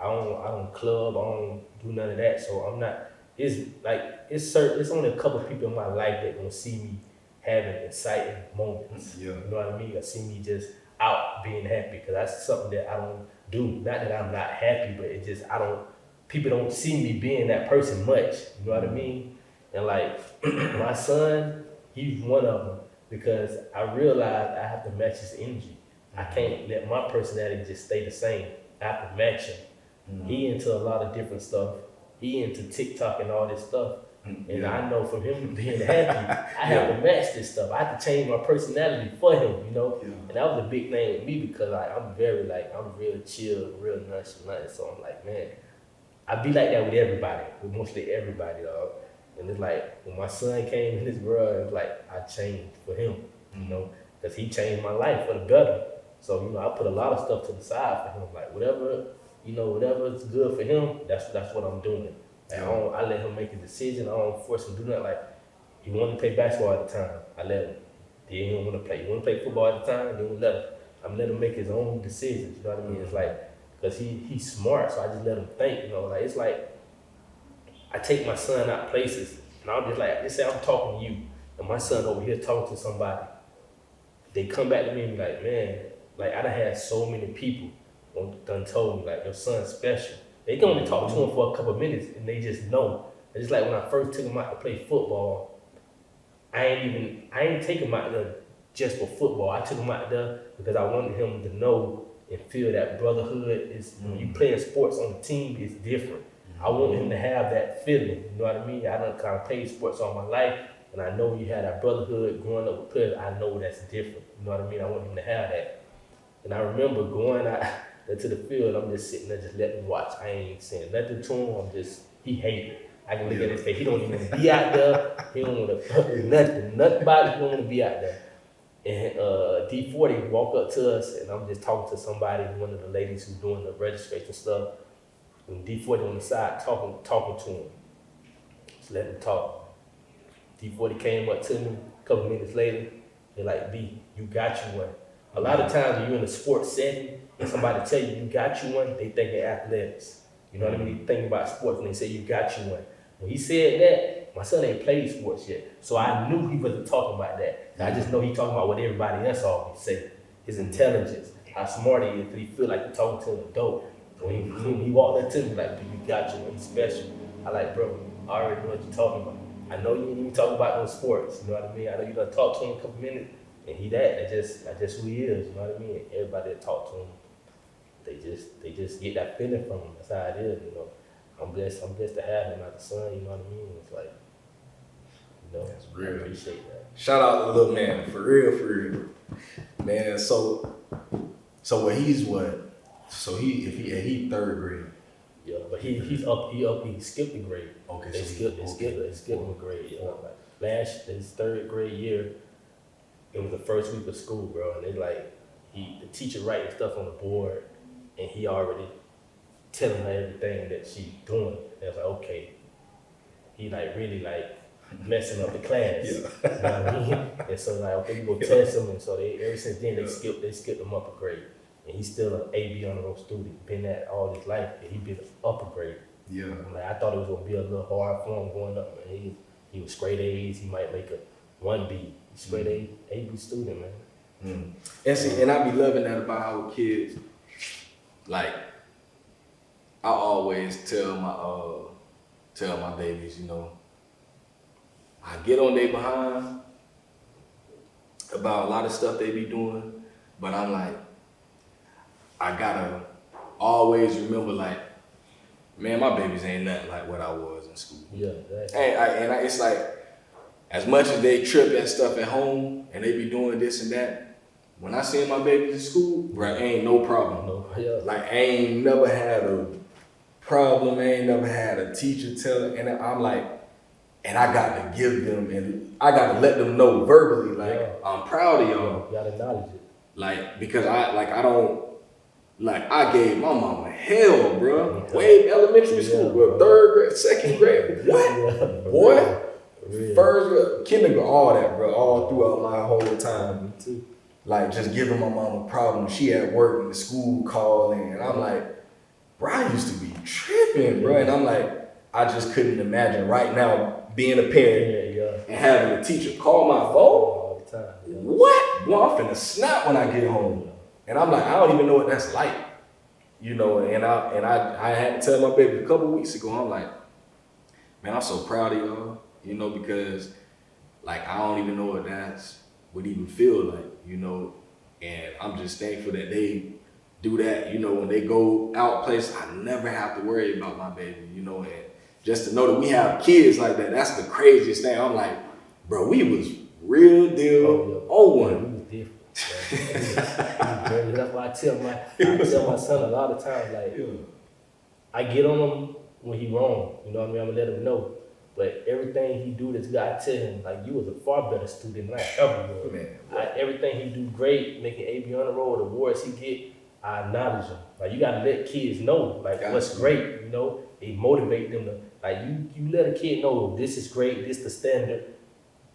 I don't club. I don't do none of that. So I'm not. It's only a couple of people in my life that gonna see me having exciting moments. Yeah. You know what I mean? Or see me just out being happy, because that's something that I don't do. Not that I'm not happy, but it just people don't see me being that person much. You know what I mean? And like my son, he's one of them, because I realized I have to match his energy. I can't let my personality just stay the same. I have to match him. He into a lot of different stuff. He into TikTok and all this stuff. And I know from him being happy, I have to match this stuff. I have to change my personality for him, you know? Yeah. And that was a big thing with me, because I'm real chill, real nonchalant. So I'm like, man, I be like that with everybody, with mostly everybody, dog. And it's like, when my son came in this world, it was like, I changed for him, you know? Because he changed my life for the better. So, you know, I put a lot of stuff to the side for him. Like, whatever's good for him, that's what I'm doing. Like, I let him make a decision. I don't force him to do nothing. Like, he wanted to play basketball at the time, I let him. Then he don't want to play. He want to play football at the time, then we let him. I'm letting him make his own decisions, you know what I mean? It's like, because he's smart, so I just let him think, you know? Like, it's like, I take my son out places, and I'm just like, let's say I'm talking to you, and my son over here talking to somebody. They come back to me and be like, man, like, I done had so many people done told me, like, your son's special. They can only talk to him for a couple of minutes, and they just know. It's like when I first took him out to play football, I ain't take him out there just for football. I took him out there because I wanted him to know and feel that brotherhood is, when you playing sports on the team, it's different. I want him to have that feeling, you know what I mean? I done kind of played sports all my life, and I know you had that brotherhood growing up with players. I know that's different, you know what I mean? I want him to have that. And I remember going out to the field, I'm just sitting there just letting him watch. I ain't saying nothing to him. He hated it. I can look at his face. He don't even want to be out there. He don't want to nothing about it. He don't want to be out there. And D40 walk up to us, and I'm just talking to somebody, one of the ladies who's doing the registration stuff. And D40 on the side talking to him. Just let him talk. D40 came up to me a couple minutes later. They're like, B, you got you one. A lot of times when you're in a sports setting and somebody tell you got you one, they think of athletics. You know what I mean? They think about sports and they say you got you one. When he said that, my son ain't played sports yet. So I knew he wasn't talking about that. I just know he talking about what everybody else always say. His intelligence, how smart he is, because he feel like he's talking to an adult. When he walked up to me like, you got you one, he's special. I like, bro, I already know what you're talking about. I know you ain't even talking about no sports, you know what I mean? I know you done talked to him a couple minutes, and that's just who he is, you know what I mean? Everybody that talk to him, they just get that feeling from him. That's how it is, you know. I'm blessed to have him as a son, you know what I mean? It's like, you know, that's real. I appreciate that. Shout out to the little man, for real. Man, so what he's what? So he third grade. Yeah, but he skipped a grade. Okay, They skipped him a grade. You know, like his third grade year, it was the first week of school, bro, and they like the teacher writing stuff on the board, and he already telling her everything that she's doing. And I was like, okay, he like really like messing up the class. Yeah. You know what I mean? And so like, okay, you go test him, and so ever since then they skipped him up a grade. And he's still an AB honor roll student, been that all his life, and he been upper grade. Yeah. Like I thought it was gonna be a little hard for him going up, man. He was straight A's, he might make a 1B. He's straight AB student, man. And see, and I be loving that about our kids. Like, I always tell my babies, you know, I get on their behind about a lot of stuff they be doing, but I'm like, I gotta always remember, like, man, my babies ain't nothing like what I was in school. Yeah, it's like, as much as they trip at stuff at home and they be doing this and that, when I see my babies in school, bro, ain't no problem. No, yeah. Like, I ain't never had a problem, I ain't never had a teacher tell, and I'm like, and I got to give them, and I got to let them know verbally, like, yeah, I'm proud of y'all. You got to acknowledge it. Like, because I gave my mama hell, bro. Way elementary school, bro. Third grade, second grade. What? Yeah, boy? Really? First grade, kindergarten, all that, bro. All throughout my whole time. Me too. Like, just giving my mama problems. She at work and the school calling. And I'm like, bro, I used to be tripping, bro. And I'm like, I just couldn't imagine right now being a parent and having a teacher call my phone. All the time. Yeah. What? Boy, I'm finna snap when I get home. And I'm like, I don't even know what that's like, you know. And I had to tell my baby a couple weeks ago. I'm like, man, I'm so proud of y'all, you know, because like I don't even know what that would even feel like, you know. And I'm just thankful that they do that, you know. When they go out places, I never have to worry about my baby, you know. And just to know that we have kids like that, that's the craziest thing. I'm like, bro, we was real deal on one. That's why I tell my son a lot of times, like, I get on him when he wrong, you know what I mean? I'm gonna let him know. But everything he do that's God, I tell him, like, you was a far better student than I ever was. Man, everything he do great, making AB honor roll, the awards he get, I acknowledge him. Like, you gotta let kids know, like, what's great, you know? They motivate them to, like, you let a kid know, this is great, this the standard.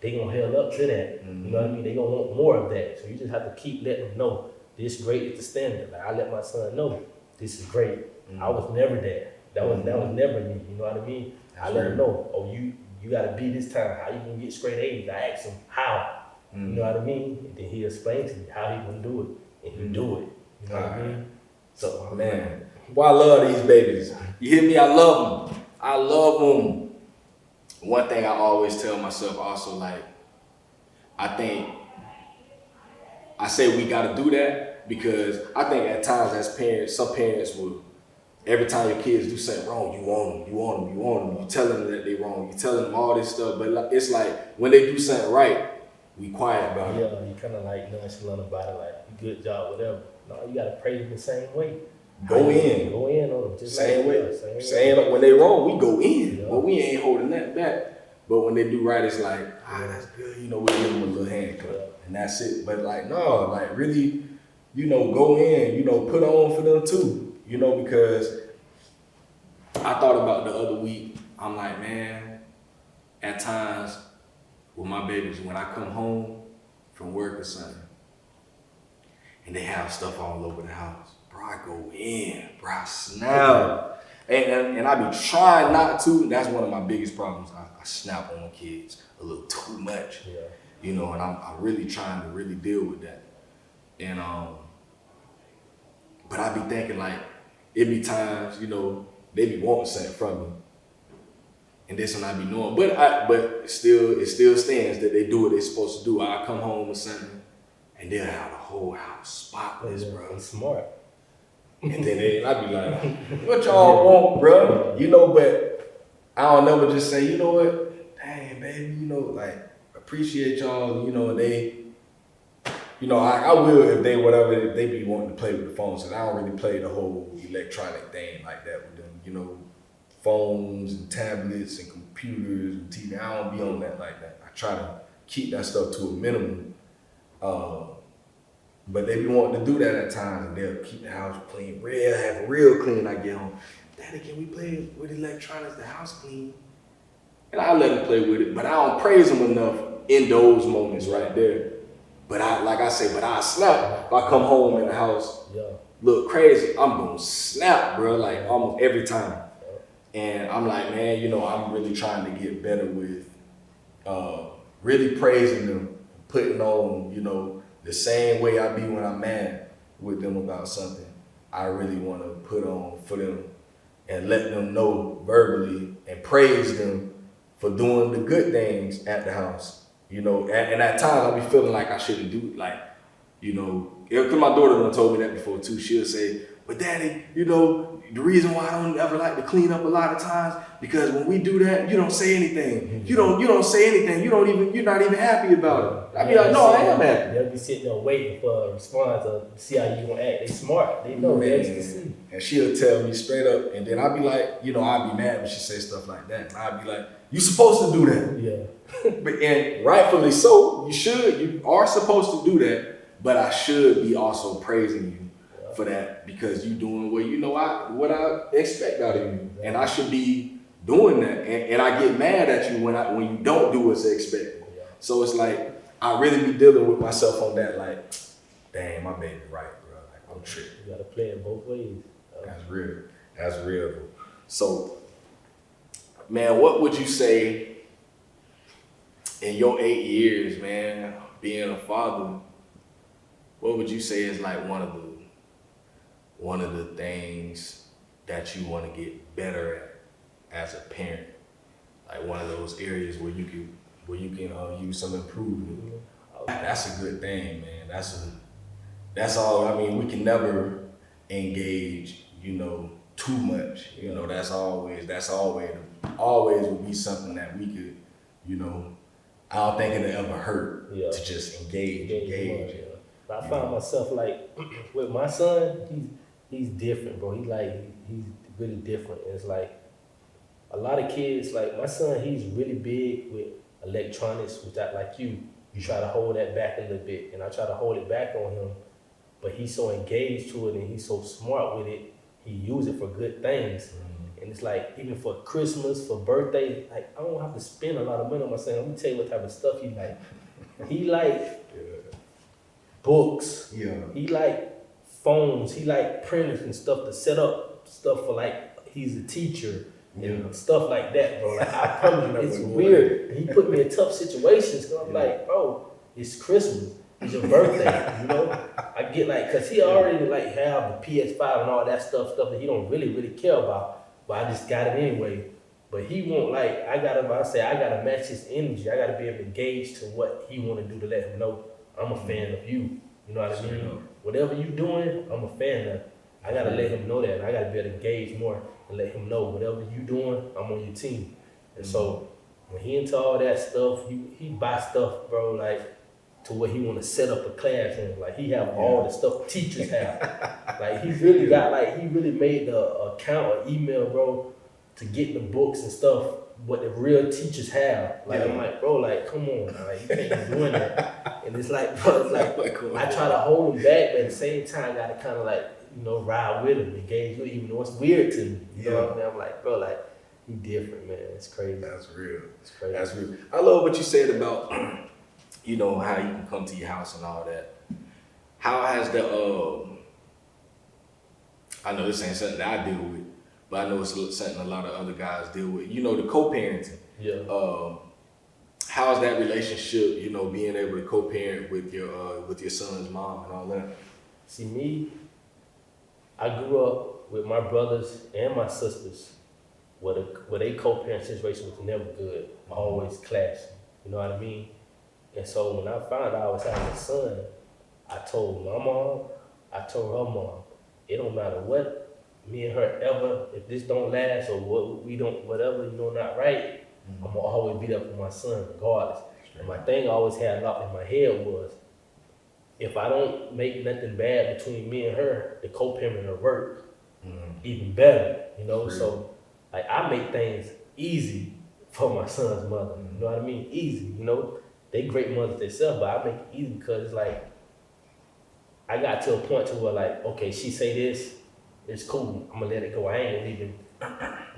They gonna held up to that. You know what I mean? They gonna want more of that. So you just have to keep letting them know this great is the standard. Like, I let my son know this is great. I was never that. That was never me. You know what I mean? I let him know, oh, you gotta be this time. How you gonna get straight A's? I ask him how. You know what I mean? And then he explains to me how he gonna do it. And he do it. You know what I mean? So man, well, I love these babies. You hear me? I love them. I love them. One thing I always tell myself also, like, I say we gotta do that because I think at times as parents, some parents will, every time your kids do something wrong, you want them. You telling them that they wrong. You telling them all this stuff, but it's like when they do something right, we quiet about it. Yeah, you kind of like nonchalant about it, like, good job, whatever. No, you gotta praise them the same way. Go in on them. Just same like way. Saying when they wrong, we go in. Yeah. But we ain't holding that back. But when they do right, it's like, that's good. You know, we give them a little hand clap, and that's it. But like, no, like really, you know, go in, you know, put on for them too. You know, because I thought about the other week. I'm like, man, at times with my babies, when I come home from work or something, and they have stuff all over the house, bro, I go in, bro, I snap. And I be trying not to. That's one of my biggest problems. I snap on kids a little too much. Yeah. You know, and I'm really trying to really deal with that. And but I be thinking like, it be times, you know, they be wanting something from me. And this one I be knowing. But it still stands that they do what they supposed to do. I come home or something and they'll have the whole house spotless, bro. They smart. And then I be like, what y'all want, bro? You know, but I don't never just say, you know what, dang, baby, you know, like, appreciate y'all, you know, they, you know, I will if they, whatever, if they be wanting to play with the phones. And I don't really play the whole electronic thing like that with them, you know, phones and tablets and computers and TV. I don't be on that like that. I try to keep that stuff to a minimum. But they be wanting to do that at times, and they'll keep the house clean, have it real clean. I get home, Daddy, can we play with electronics? The house clean, and I let them play with it. But I don't praise them enough in those moments right there. But I snap if I come home and the house look crazy. I'm gonna snap, bro, like almost every time. And I'm like, man, you know, I'm really trying to get better with really praising them, putting on, you know, the same way I be when I'm mad with them about something. I really want to put on for them and let them know verbally and praise them for doing the good things at the house. You know, and at times I be feeling like I shouldn't do it, like, you know, because my daughter done told me that before too. She'll say, but Daddy, you know, the reason why I don't ever like to clean up a lot of times, because when we do that, you don't say anything. You don't say anything. You're not even happy about it. I be like, no, I am happy. They'll be sitting there waiting for a response to see how you gonna act. They smart. They know. They actually see. And she'll tell me straight up, and then I'll be like, you know, I'll be mad when she says stuff like that. And I'll be like, you supposed to do that. Yeah. And rightfully so, you are supposed to do that, but I should be also praising you for that, because you doing what what I expect out of you, and I should be doing that. And I get mad at you when you don't do what's expected. Yeah. So it's like I really be dealing with myself on that. Like, dang, my baby right, bro. Like, I'm tripping. You gotta play it both ways. That's real. That's real. So, man, what would you say in your 8 years, man, being a father? What would you say is like one of the things that you want to get better at as a parent? Like one of those areas where you can use some improvement. That's a good thing, man. That's all. I mean, we can never engage, you know, too much. You know, that's always would be something that we could, you know, I don't think it'll ever hurt to just engage. I find myself like with my son, he's different, bro. He's really different. And it's like a lot of kids, like my son, he's really big with electronics, which you try to hold that back a little bit, and I try to hold it back on him, but he's so engaged to it and he's so smart with it. He uses it for good things. Mm-hmm. And it's like, even for Christmas, for birthday, like I don't have to spend a lot of money on my son. Let me tell you what type of stuff he like. He like books. Yeah. He like phones. He like printers and stuff to set up stuff for, like, he's a teacher and stuff like that, bro. Like, I promise you, it's weird. He put me in tough situations. So I'm like, bro, it's Christmas. It's your birthday, you know? I get like, cause he already like have the PS5 and all that stuff that he don't really care about. But I just got it anyway. But he won't like, I gotta match his energy. I gotta be able to gauge to what he wanna do to let him know I'm a fan of you. You know what I mean? Whatever you doing, I'm a fan of. I gotta let him know that. I gotta be able to gauge more and let him know whatever you doing, I'm on your team. And so when he into all that stuff, he buy stuff, bro, like to where he want to set up a classroom. Like he have all the stuff teachers have. Like he really got, like he really made the account or email, bro, to get the books and stuff what the real teachers have. Like, Yeah. I'm like, bro, like, come on, like, you can't be doing that. And it's like, bro, it's like, I try to hold them back, but at the same time, I gotta kind of like, you know, ride with them, engage with them, even though it's weird to me. You know what I mean? I'm like, bro, like, you different, man. It's crazy. That's real. It's crazy. That's real. I love what you said about, you know, how you can come to your house and all that. How has the, I know this ain't something that I deal with, but I know it's something a lot of other guys deal with. You know, the co-parenting. Yeah. How's that relationship, you know, being able to co-parent with your son's mom and all that? See, me, I grew up with my brothers and my sisters where they co-parent situation was never good, always clashing, you know what I mean? And so when I found out I was having a son, I told my mom, I told her mom, it don't matter what me and her ever, if this don't last or what we don't, whatever, you know, not right, I'm gonna always be there for my son regardless. And my thing I always had locked in my head was, if I don't make nothing bad between me and her, the co-parent will work even better, you know? Really? So, like, I make things easy for my son's mother, you know what I mean? Easy, you know? They great mothers themselves, but I make it easy because it's like, I got to a point to where like, okay, she say this, it's cool, I'm gonna let it go. I ain't gonna even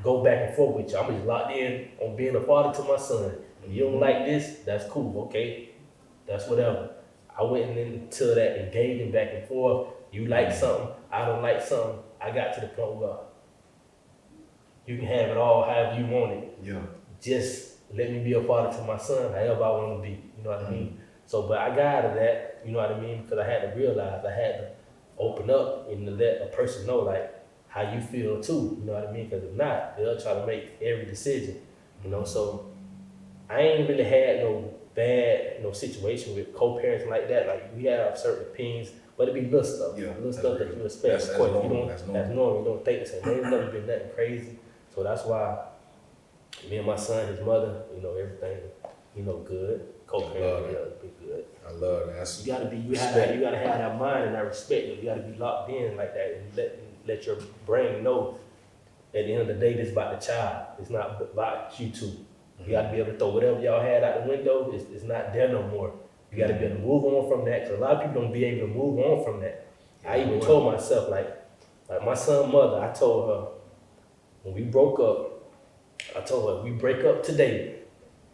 go back and forth with you. I'm just locked in on being a father to my son. If you don't like this, that's cool, okay? That's whatever. I went into that engaging back and forth. You like something, I don't like something. I got to the point where you can have it all however you want it. Yeah. Just let me be a father to my son however I want to be. You know what I mean? So, but I got out of that, you know what I mean? Because I had to realize I had to open up and to let a person know like how you feel too. You know what I mean? Because if not, they'll try to make every decision. You know, so I ain't really had no bad, situation with co-parenting like that. Like we have certain opinions, but it be little stuff. Yeah, Little stuff that you expect. That's Of course, normal. you don't, that's normal. You don't think the same. Ain't never been nothing crazy. So that's why me and my son, his mother, everything, good. Co-parenting, be good. I love that. That's You gotta have that mind and that respect. You gotta be locked in like that and let your brain know at the end of the day, this about the child. It's not about you two. You gotta be able to throw whatever y'all had out the window. It's not there no more. You gotta be able to move on from that. Cause a lot of people don't be able to move on from that. I even told myself, like my son's mother, I told her when we broke up, I told her we break up today.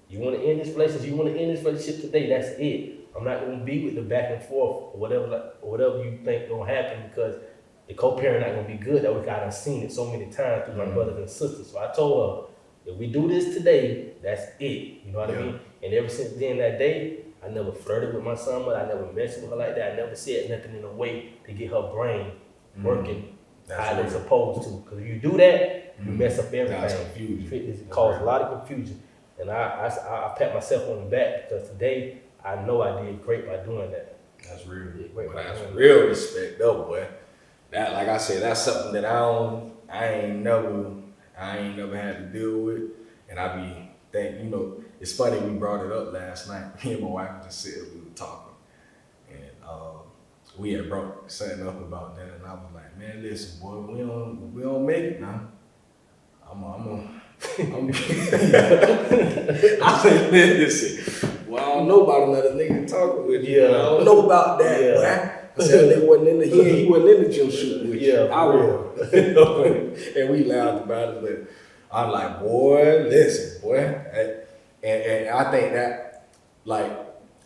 You want to end this relationship? You want to end this relationship today? That's it. I'm not gonna be with the back and forth or whatever you think gonna happen because the co-parent not gonna be good. That we I've seen it so many times through my brothers and sisters. So I told her, if we do this today, that's it. You know what I mean? And ever since then, that day, I never flirted with my son, but I never messed with her like that. I never said nothing in a way to get her brain working how it's supposed to. Because if you do that, you mess up everything. It causes a lot of confusion. And I pat myself on the back because today I know I did great by doing that. That's real. That's real respect, though, boy. That, like I said, that's something that I ain't never had to deal with, and I be thinking, it's funny we brought it up last night. Me and my wife just sitting, we were talking, and we had brought something up about that, and I was like, man, listen, boy, we don't make it now. I said, listen, well, I don't know about another nigga talking with you. I don't know about that, boy. I said, he wasn't in the gym shooting with you. I was. And we laughed about it, but I'm like, boy, listen, boy. And I think that, like,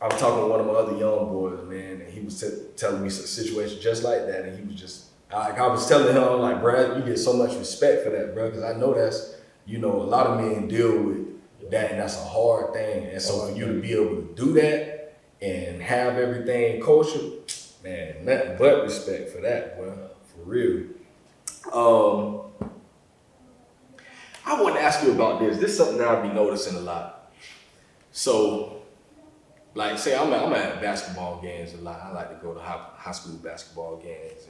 I was talking to one of my other young boys, man, and he was telling me some situation just like that, and he was just, I was telling him, I'm like, bro, you get so much respect for that, bro, because I know that's, a lot of men deal with that, and that's a hard thing. And so for you to be able to do that and have everything kosher, man, nothing but respect for that, boy, for real. I want to ask you about this. This is something that I'll be noticing a lot. So, like, say I'm at basketball games a lot. I like to go to high school basketball games.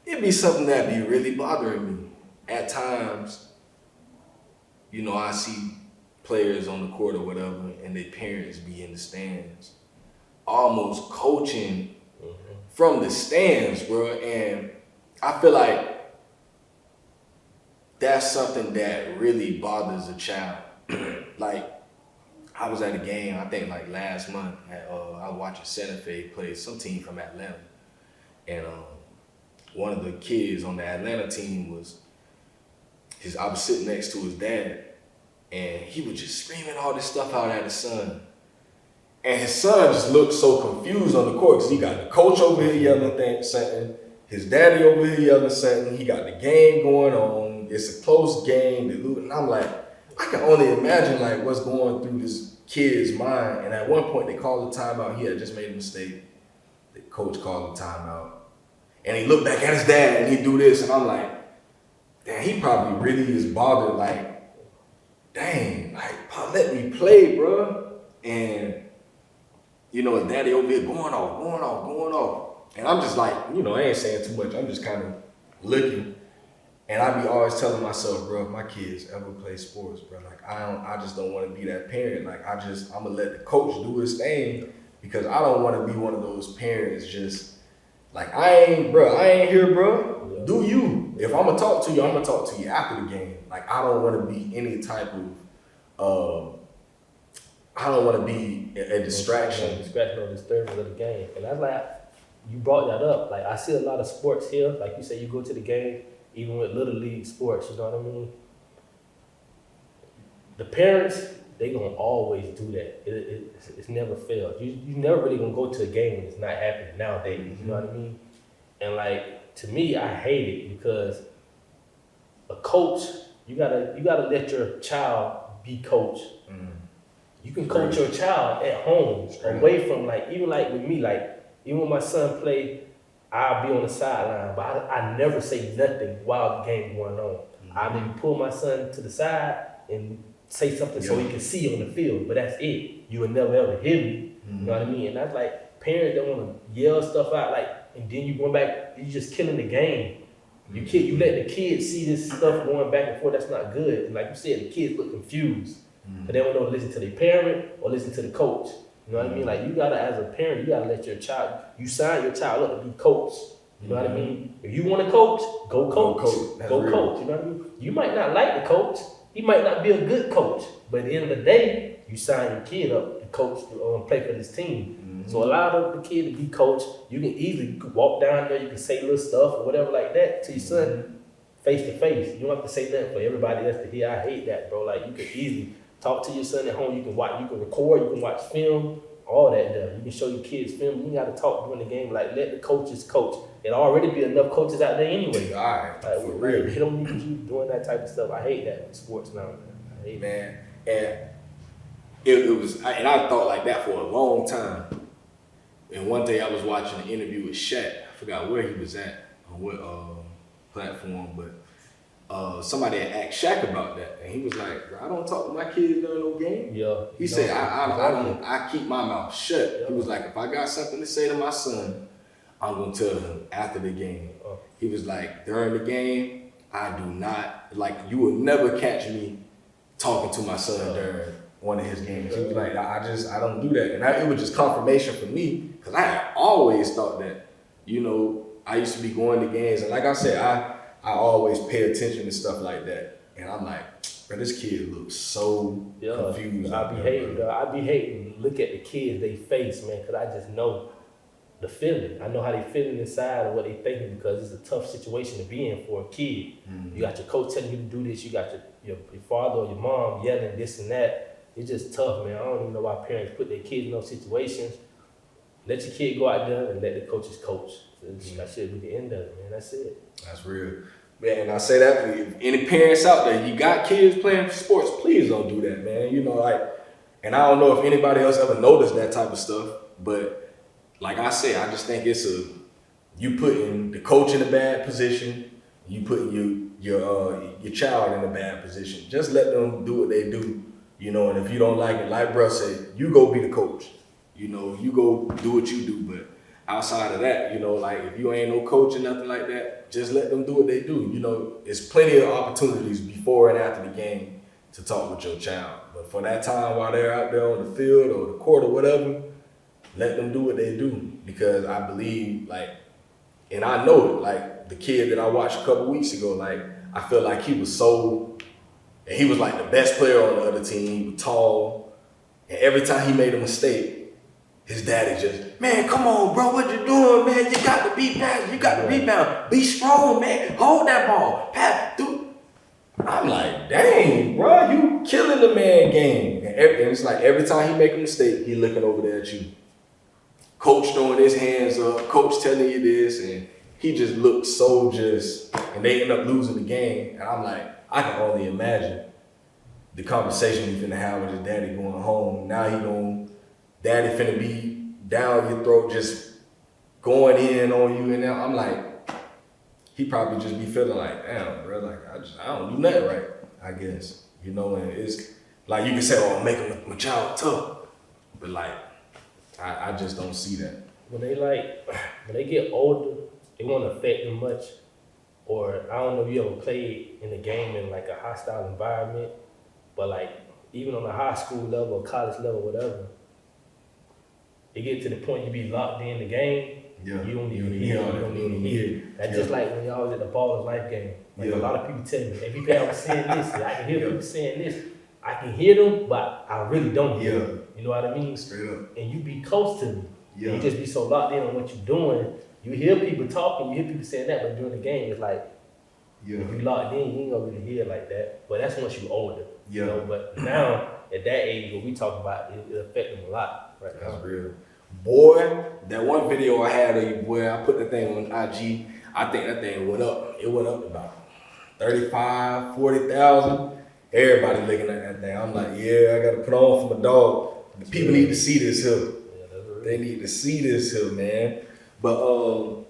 It'd be something that be really bothering me at times. I see players on the court or whatever, and their parents be in the stands, almost coaching from the stands, bro. And I feel like that's something that really bothers a child. Like, I was at a game, I think like last month, I was watching Santa Fe play some team from Atlanta. And one of the kids on the Atlanta team I was sitting next to his dad, and he was just screaming all this stuff out at his son. And his son just looked so confused on the court because he got the coach over here yelling something, his daddy over here yelling something, he got the game going on, it's a close game, and I'm like, I can only imagine like what's going through this kid's mind. And at one point they called a timeout, he had just made a mistake. The coach called a timeout. And he looked back at his dad and he do this, and I'm like, damn, he probably really is bothered, like, dang, like, Pa, let me play, bro. And, you know, his daddy over here going off. And I'm just like, you know, I ain't saying too much. I'm just kind of looking. And I be always telling myself, bro, if my kids ever play sports, bro, like, I just don't want to be that parent. Like, I'm going to let the coach do his thing, because I don't want to be one of those parents just, like, I ain't here, bro. Yeah. Do you? If I'm going to talk to you, I'm going to talk to you after the game. Like, I don't want to be any type of, I don't want to be a distraction. Distraction or disturbance of the game. And that's like, you brought that up. Like, I see a lot of sports here. Like you say, you go to the game, even with Little League sports, you know what I mean? The parents, they gonna always do that. It's never failed. You never really gonna go to a game when it's not happening nowadays, you know what I mean? And like, to me, I hate it, because a coach, you gotta let your child be coached. Mm. You can coach your child at home, away from, like, even like with me, like, even when my son play, I'll be on the sideline, but I never say nothing while the game going on. Mm-hmm. I maybe pull my son to the side and say something so he can see on the field, but that's it. You will never ever hear me. Mm-hmm. You know what I mean? And that's like, parents that want to yell stuff out, like, and then you going back, you just killing the game. You let the kids see this stuff going back and forth. That's not good. And like you said, the kids look confused, but they don't know to listen to their parent or listen to the coach. You know what I mean? Like, you gotta, as a parent, you gotta let your child, you sign your child up to be coached. You know what I mean? If you want to coach, go coach. Go coach. You know what I mean? You might not like the coach. He might not be a good coach. But at the end of the day, you sign your kid up to coach, to play for this team. Mm-hmm. So allow the kid to be coached. You can easily walk down there, you can say little stuff or whatever like that to your son, face to face. You don't have to say nothing for everybody else to hear. I hate that, bro. Like, you can easily talk to your son at home. You can watch, you can record, you can watch film, all that stuff. You can show your kids film. You gotta talk during the game. Like, let the coaches coach. There'll already be enough coaches out there anyway. All right, like, for real. They don't need you doing that type of stuff. I hate that in sports now, man. I hate man. And it was, and I thought like that for a long time. And one day I was watching an interview with Shaq. I forgot where he was at, on what platform, but somebody had asked Shaq about that, and he was like, "Bro, I don't talk to my kids during no game." Yeah. He said, I keep my mouth shut. Yeah. He was like, if I got something to say to my son, I'm gonna tell him after the game. He was like, during the game, I do not, like, you will never catch me talking to my son during one of his games. He was like, I don't do that. And it was just confirmation for me, because I had always thought that, you know, I used to be going to games, and like I said, I always pay attention to stuff like that. And I'm like, bro, this kid looks so confused. I be hating to look at the kids they face, man, because I just know the feeling. I know how they feeling inside and what they thinking, because it's a tough situation to be in for a kid. Mm-hmm. You got your coach telling you to do this, you got your father or your mom yelling this and that. It's just tough, man. I don't even know why parents put their kids in those situations. Let your kid go out there and let the coaches coach. That should be the end of it, man. That's it. That's real. Man, and I say that for you. Any parents out there, you got kids playing sports, please don't do that, man. You know, like, and I don't know if anybody else ever noticed that type of stuff, but like I say, I just think you putting the coach in a bad position, you putting your child in a bad position. Just let them do what they do, you know, and if you don't like it, like bruh said, you go be the coach. You know, you go do what you do, but outside of that, you know, like, if you ain't no coach or nothing like that, just let them do what they do. You know, there's plenty of opportunities before and after the game to talk with your child. But for that time while they're out there on the field or the court or whatever, let them do what they do. Because I believe, like, and I know it, like the kid that I watched a couple weeks ago, like, I feel like he was like the best player on the other team. He was tall, and every time he made a mistake, his daddy just, man, come on, bro, what you doing, man? You got to be passing, you got to rebound, be strong, man, hold that ball, pass, dude. I'm like, dang, bro, you killing the man game. And it's like every time he make a mistake, he looking over there at you. Coach throwing his hands up, coach telling you this, and he just looked so and they end up losing the game. And I'm like, I can only imagine the conversation he finna have with his daddy going home. Now daddy finna be down your throat, just going in on you. And now I'm like, he probably just be feeling like, damn, bro, like I don't do nothing right, I guess. You know, and it's like you can say, oh, make my child tough. But like, I just don't see that. When they get older, it won't affect them much. Or I don't know if you ever played in a game in like a hostile environment, but like even on a high school level or college level, whatever, it get to the point you be locked in the game. Yeah. You don't even hear it. You don't even hear it. That's just like when y'all was at the Ball of Life game. Like a lot of people tell me, every day I was saying this, I can hear people saying this. I can hear them, but I really don't hear them. You know what I mean? Straight up. And you be close to me. Yeah. You just be so locked in on what you're doing. You hear people talking, you hear people saying that, but during the game, it's like, if you locked in, you ain't gonna really hear it like that. But that's once you're older. Yeah. You know? But now, at that age, what we talk about, it affect them a lot. Right That's now. real. Boy, that one video I had of you, boy, I put that thing on IG. I think that thing went up. It went up about 35, 40,000. Everybody looking at that thing. I'm like, yeah, I gotta put on for my dog. The people need to see this here. Yeah, that's real. They need to see this here, man. But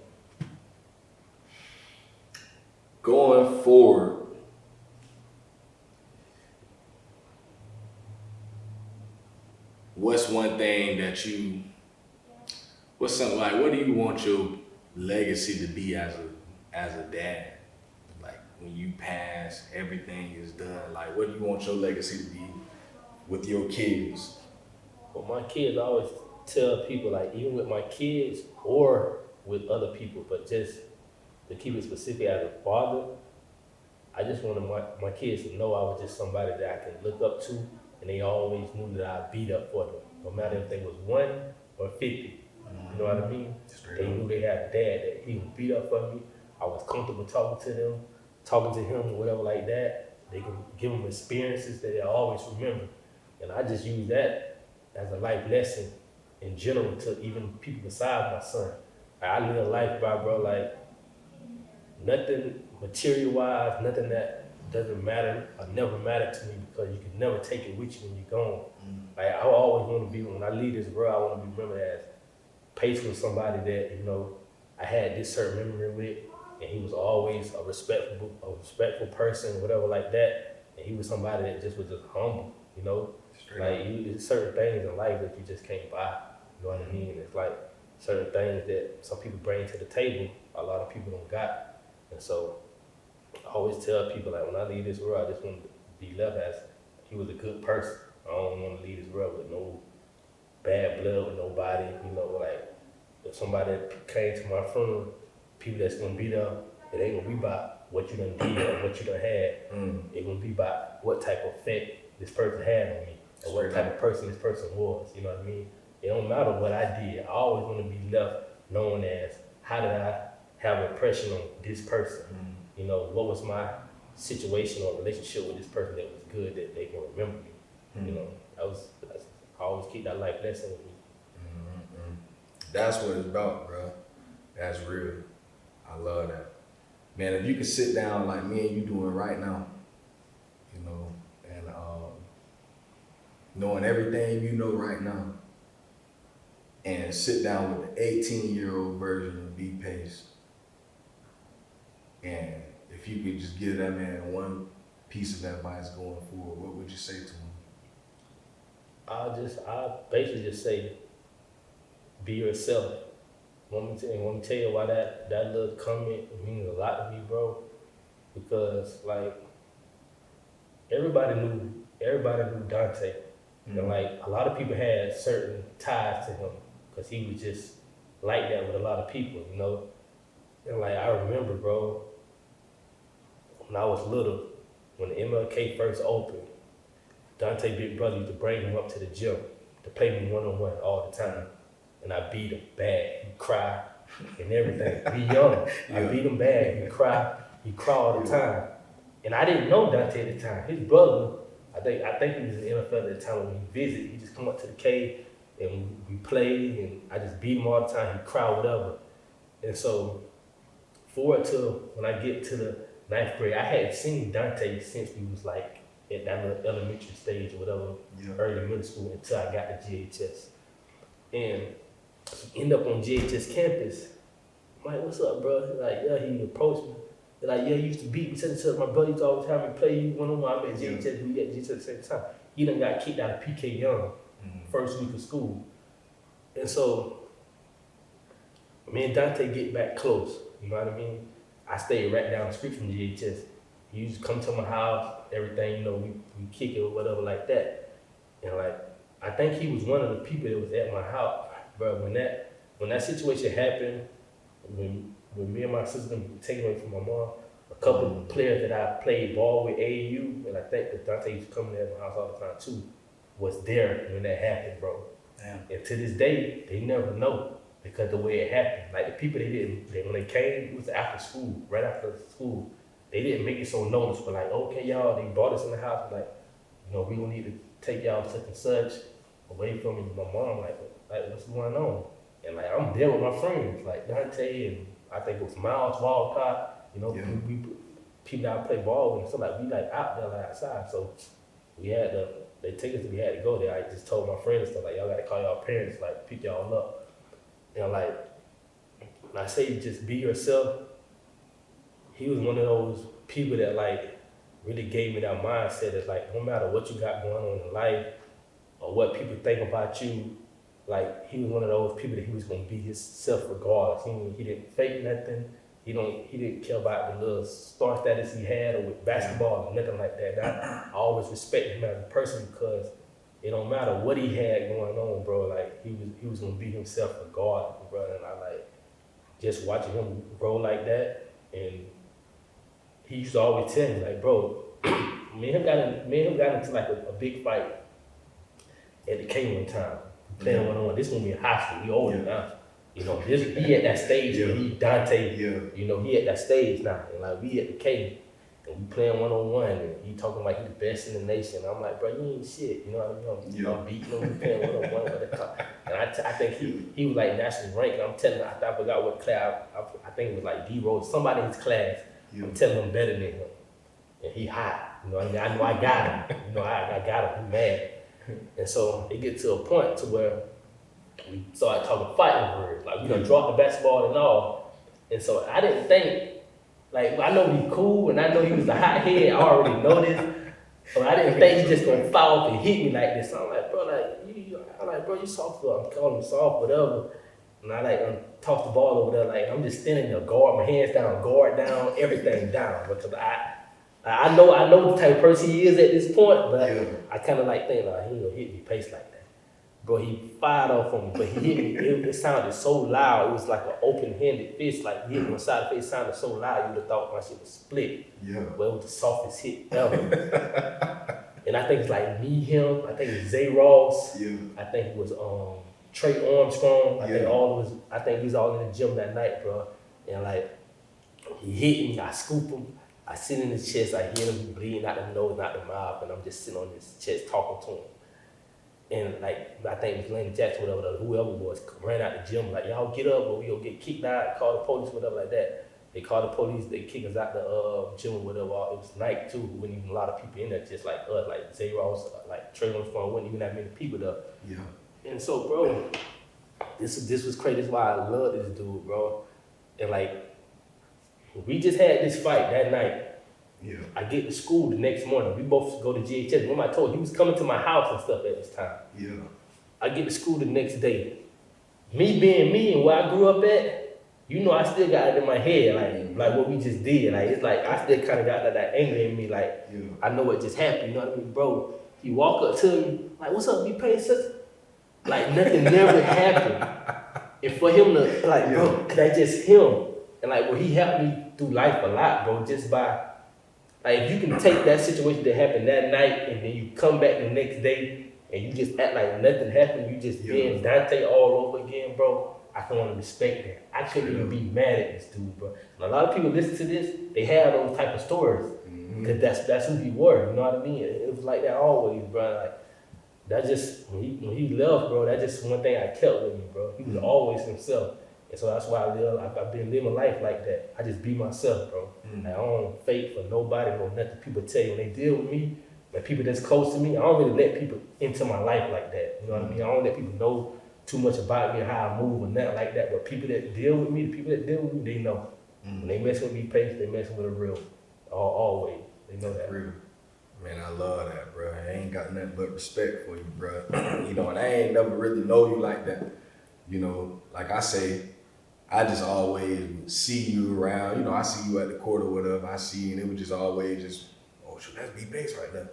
going forward, what's one thing that what's something like, what do you want your legacy to be as a dad? Like when you pass, everything is done. Like what do you want your legacy to be with your kids? Well, my kids, I always tell people, like even with my kids or with other people, but just to keep it specific as a father, I just wanted my kids to know I was just somebody that I can look up to, and they always knew that I'd be there for them, no matter if they was 1 or 50. You know what I mean? They knew they had a dad that he would beat up for me. I was comfortable talking to them, talking to him or whatever like that. They can give them experiences that they always remember. And I just use that as a life lesson in general to even people besides my son. Like, I live a life by, bro, like nothing material-wise, nothing that doesn't matter or never matter to me, because you can never take it with you when you're gone. Like I always want to be, when I leave this world, I want to be remembered as patient with somebody that, you know, I had this certain memory with, and he was always a respectful person, whatever like that. And he was somebody that just was just humble, you know. Like there's certain things in life that you just can't buy. You know what I mean? It's like certain things that some people bring to the table, a lot of people don't got. And so I always tell people, like when I leave this world, I just want to be left as he was a good person. I don't want to leave this world with no bad blood with nobody, you know, like if somebody came to my funeral, people that's gonna be there, it ain't gonna be about what you done did or what you done had. It's gonna be about what type of effect this person had on me, or what type of person this person was, you know what I mean? It don't matter what I did, I always wanna be left known as, how did I have an impression on this person? You know, what was my situation or relationship with this person that was good that they can remember me? You know, I always keep that life lesson with me. That's what it's about, bro. That's real. I love that. Man, if you could sit down like me and you doing right now, you know, and knowing everything you know right now, and sit down with the 18-year-old version of B-Pace, and if you could just give that man one piece of advice going forward, what would you say to him? I basically just say, be yourself. Want me to tell you why that little comment means a lot to me, bro? Because like everybody knew Dante, and like a lot of people had certain ties to him because he was just like that with a lot of people, you know. And like I remember, bro, when I was little, when the MLK first opened, Dante big brother used to bring him up to the gym to play me one-on-one all the time. And I beat him bad. He'd cry and everything. He young. I beat him bad. He'd cry all the time. And I didn't know Dante at the time. His brother, I think he was in the NFL at the time when he visited. He just come up to the cave and we played and I just beat him all the time. He'd cry, whatever. And so forward to when I get to the 9th grade, I hadn't seen Dante since we was like at that little elementary stage or whatever, early middle school until I got to GHS. And end up on GHS campus. I'm like, what's up, bro? He's like, yeah, he approached me. He's like, yeah, you used to beat me, such my buddies all the time and play you one-on-one. I'm at GHS, we at GHS at the same time. He done got kicked out of PK Young, first week of school. And so, me and Dante get back close, you know what I mean? I stayed right down the street from GHS. He used to come to my house, everything, you know, we kick it or whatever like that. And like, I think he was one of the people that was at my house. Bro, when that situation happened, when me and my sister were taken away from my mom, a couple of players that I played ball with AAU, and I think that Dante used to come to my house all the time too, was there when that happened, bro. Damn. And to this day, they never know because the way it happened. Like the people when they came, it was after school, right after school. They didn't make it so noticeable, like, okay, y'all, they brought us in the house, like, you know, we gonna need to take y'all such and such away from me. My mom, like, what's going on? And like, I'm there with my friends, like Dante and I think it was Miles Walcott, you know, we people that I play ball with, so like, we like out there, like outside. So we had they take us, we had to go there. I just told my friends and stuff, like, y'all gotta call y'all parents, like, pick y'all up. And like, when I say just be yourself, he was one of those people that like really gave me that mindset that like, no matter what you got going on in life or what people think about you, like he was one of those people that he was gonna be himself regardless. He didn't fake nothing. He didn't care about the little star status he had or with basketball or nothing like that. I always respected him as a person because it don't matter what he had going on, bro. Like he was gonna be himself regardless, bro. And I like just watching him grow like that. And he used to always tell me, like, bro, me and him got into like a big fight at the K one time. Playing one-on-one. This when we in high school. We older now. You know, he at that stage where he Dante, you know, he at that stage now. And like we at the K and we playing one-on-one and he talking like he the best in the nation. I'm like, bro, you ain't shit. You know what I mean? I'm beating him, we playing one-on-one with the top. And I think he was like nationally ranked. And I'm telling him, I forgot what class, I think it was like D-Rose, somebody in his class. I'm telling him better than him. And he hot. You know what I mean? I know I got him. You know, I got him. He mad. And so it get to a point to where we started talking fighting words. Like we done dropped the basketball and all. And so I didn't think, like I know he cool and I know he was the hot head, I already know this. But I didn't think he just gonna foul off and hit me like this. So I'm like, bro, I'm like, bro, you soft, I'm calling him soft, whatever. And I like toss the ball over there, like I'm just standing there, guard, my hands down, guard down, everything down. Because I know the type of person he is at this point, but I kind of like think like he ain't gonna hit me pace like that. Bro, he fired off on me, but he hit me. It sounded so loud. It was like an open-handed fist, like hitting on the side of the face. It sounded so loud, you would have thought my shit was split. Yeah. But it was the softest hit ever. And I think it's like me, him. I think it's Zay Ross. Yeah. I think it was Trey Armstrong. I think he's all in the gym that night, bro. And like he hit me, I scoop him. I sit in his chest, I hear him bleeding out the nose, out the mouth, and I'm just sitting on his chest talking to him. And like, I think it was Lane Jackson, whoever it was, ran out the gym, like, y'all get up or we gonna get kicked out, call the police, whatever like that. They called the police, they kicked us out the gym or whatever. It was night too, wasn't even a lot of people in there, just like us, like Zay Ross, like Trey Armstrong, wasn't even that many people there. Yeah. And so, bro, this was crazy. This is why I love this dude, bro. And like, we just had this fight that night. Yeah. I get to school the next morning. We both go to GHS. Remember I told you, he was coming to my house and stuff at this time. Yeah. I get to school the next day. Me being me and where I grew up at, you know I still got it in my head, like what we just did. Like it's like I still kind of got that anger in me, like I know what just happened, you know what I mean? Bro, he walk up to me, like, what's up, B-Pace? Like nothing never happened. And for him to, like, bro, that's just him. And like, well, he helped me through life a lot, bro, just by like if you can take that situation that happened that night and then you come back the next day and you just act like nothing happened, you just being Dante all over again, bro. I can only respect that. I couldn't even be mad at this dude, bro. And a lot of people listen to this, they have those type of stories. Cause that's who he were, you know what I mean? It was like that always, bro. Like that just when he left, bro. That just one thing I kept with me, bro. He was always himself, and so that's why I've been living life like that. I just be myself, bro. Like, I don't fake for nobody or nothing. People tell you when they deal with me, like people that's close to me. I don't really let people into my life like that. You know what I mean? I don't let people know too much about me and how I move and nothing like that. But people that deal with me, the people that deal with me, they know. When they messing with me, patient, they messing with a real, always. They know that. Real. Man, I love that, bro. I ain't got nothing but respect for you, bro. You know, and I ain't never really know you like that. You know, like I say, I just always see you around. You know, I see you at the court or whatever. I see you, and it was just always just, oh, shoot, that's B-Bass right there.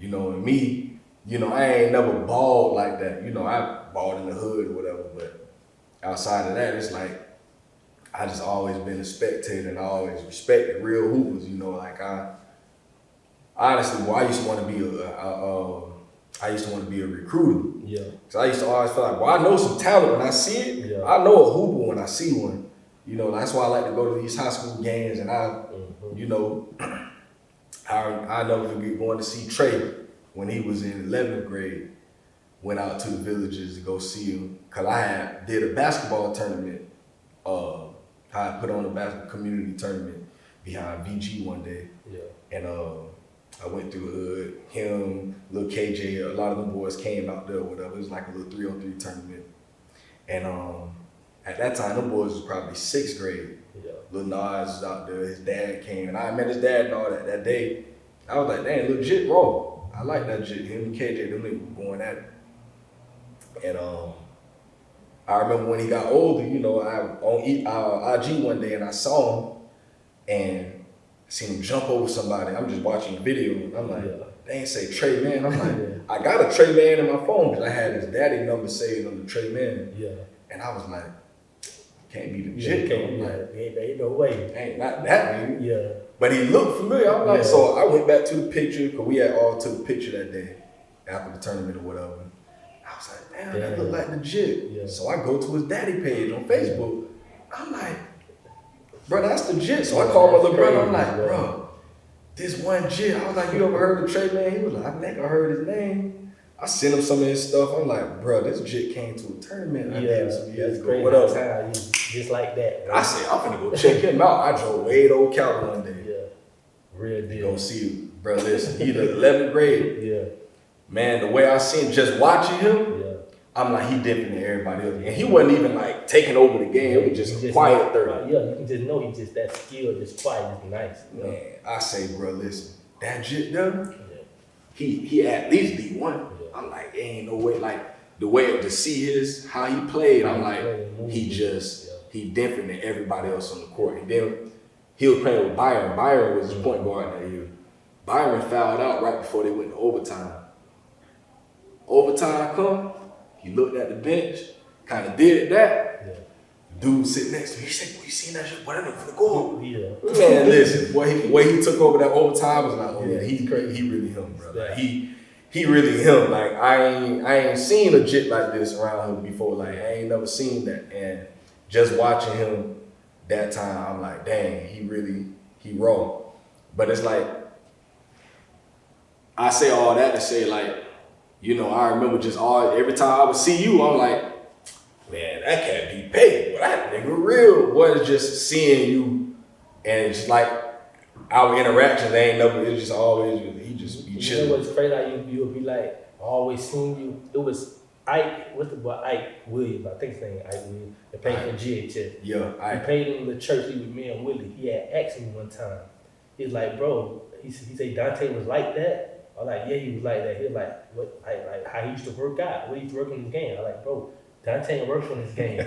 You know, and me, you know, I ain't never balled like that. You know, I balled in the hood or whatever, but outside of that, it's like, I just always been a spectator and I always respected real hoopers. You know, like honestly, well, I used to want to be a recruiter. Yeah. Cause I used to always feel like, well, I know some talent when I see it. Yeah. I know a hooper when I see one. You know, that's why I like to go to these high school games. And you know, I never forget going to see Trey when he was in 11th grade. Went out to the villages to go see him. Cause I did a basketball tournament. I put on a basketball community tournament behind VG one day. Yeah. And I went through the hood, him, little KJ, a lot of them boys came out there or whatever. It was like a little 3-on-3 tournament. And at that time, them boys was probably 6th grade. Yeah. Little Nas was out there, his dad came, and I met his dad and all that day. I was like, dang, legit raw. I like that jit. Him and KJ, them niggas were going at it. And I remember when he got older, you know, I on IG one day and I saw him and I seen him jump over somebody. I'm just watching the video and I'm like, they ain't say Trey Man. I'm like, I got a Trey Man in my phone because I had his daddy number saved on the Trey Man. Yeah. And I was like, can't be the jit. Ain't no way. Ain't not that nigga. Yeah. But he looked familiar. I'm like, so I went back to the picture because we had all took a picture that day after the tournament or whatever. I was like, damn, that look like legit. Yeah. So I go to his daddy page on Facebook. I'm like, bro, that's the jit. So I called my little brother. I'm like, bro, this one jit. I was like, you ever heard of Trey Man? He was like, I think I heard his name. I sent him some of his stuff. I'm like, bro, this jit came to a tournament. I did some years ago. What up? Just like that. Bro. I said, I'm finna go check him out. I drove way to Ocala one day. Yeah. Real deal. Go see you. Bro, listen, he the 11th grade. Yeah. Man, the way I seen just watching him, I'm like, he different than everybody else. And he wasn't even like taking over the game. It was just a quiet 30. Yeah, you can just know he's just that skilled, just quiet, just nice. Man, I say, bro, listen, that jit there, he at least D1. Yeah. I'm like, ain't no way, like the way to see how he played, I'm like, he different than everybody else on the court. And then he was playing with Byron. Byron was his point guard that year. Byron fouled out right before they went to overtime. Overtime come, he looked at the bench, kind of did that. Yeah. Dude sitting next to me, he said, boy, you seen that shit? Boy, that nigga finna go. Yeah. Man, listen, boy, the way he took over that overtime was like, oh yeah, he's crazy. He really him, bro. Like, he really him. Like, I ain't seen a jit like this around him before. Like, I ain't never seen that. And just watching him that time, I'm like, dang, he raw. But it's like, I say all that to say, like, you know, I remember every time I would see you, I'm like, man, that can't be paid. But that nigga real. Boy, it's just seeing you, and it's like our interactions ain't never. It's just always he just be chilling. You know what's crazy? Like you would be like always seeing you. It was Ike. What's the boy? Ike Williams. I think his name Ike Williams. They paid for GHS. Yeah, Ike. He paid him the church with me and Willie. He had asked me one time. He's like, bro. He said Dante was like that. I was like, yeah, he was like that. He was like, what, like how he used to work out, what he used to work on his game. I was like, bro, Dante works on his game.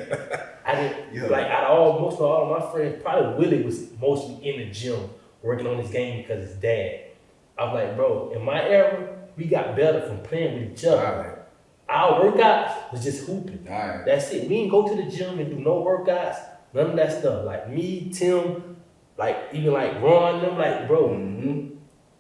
I didn't, like, most of all of my friends, probably Willie was mostly in the gym working on his game because his dad. I was like, bro, in my era, we got better from playing with each other. Right. Our workouts was just hooping. Right. That's it. We didn't go to the gym and do no workouts, none of that stuff. Like me, Tim, like even like Ron, them, like, bro,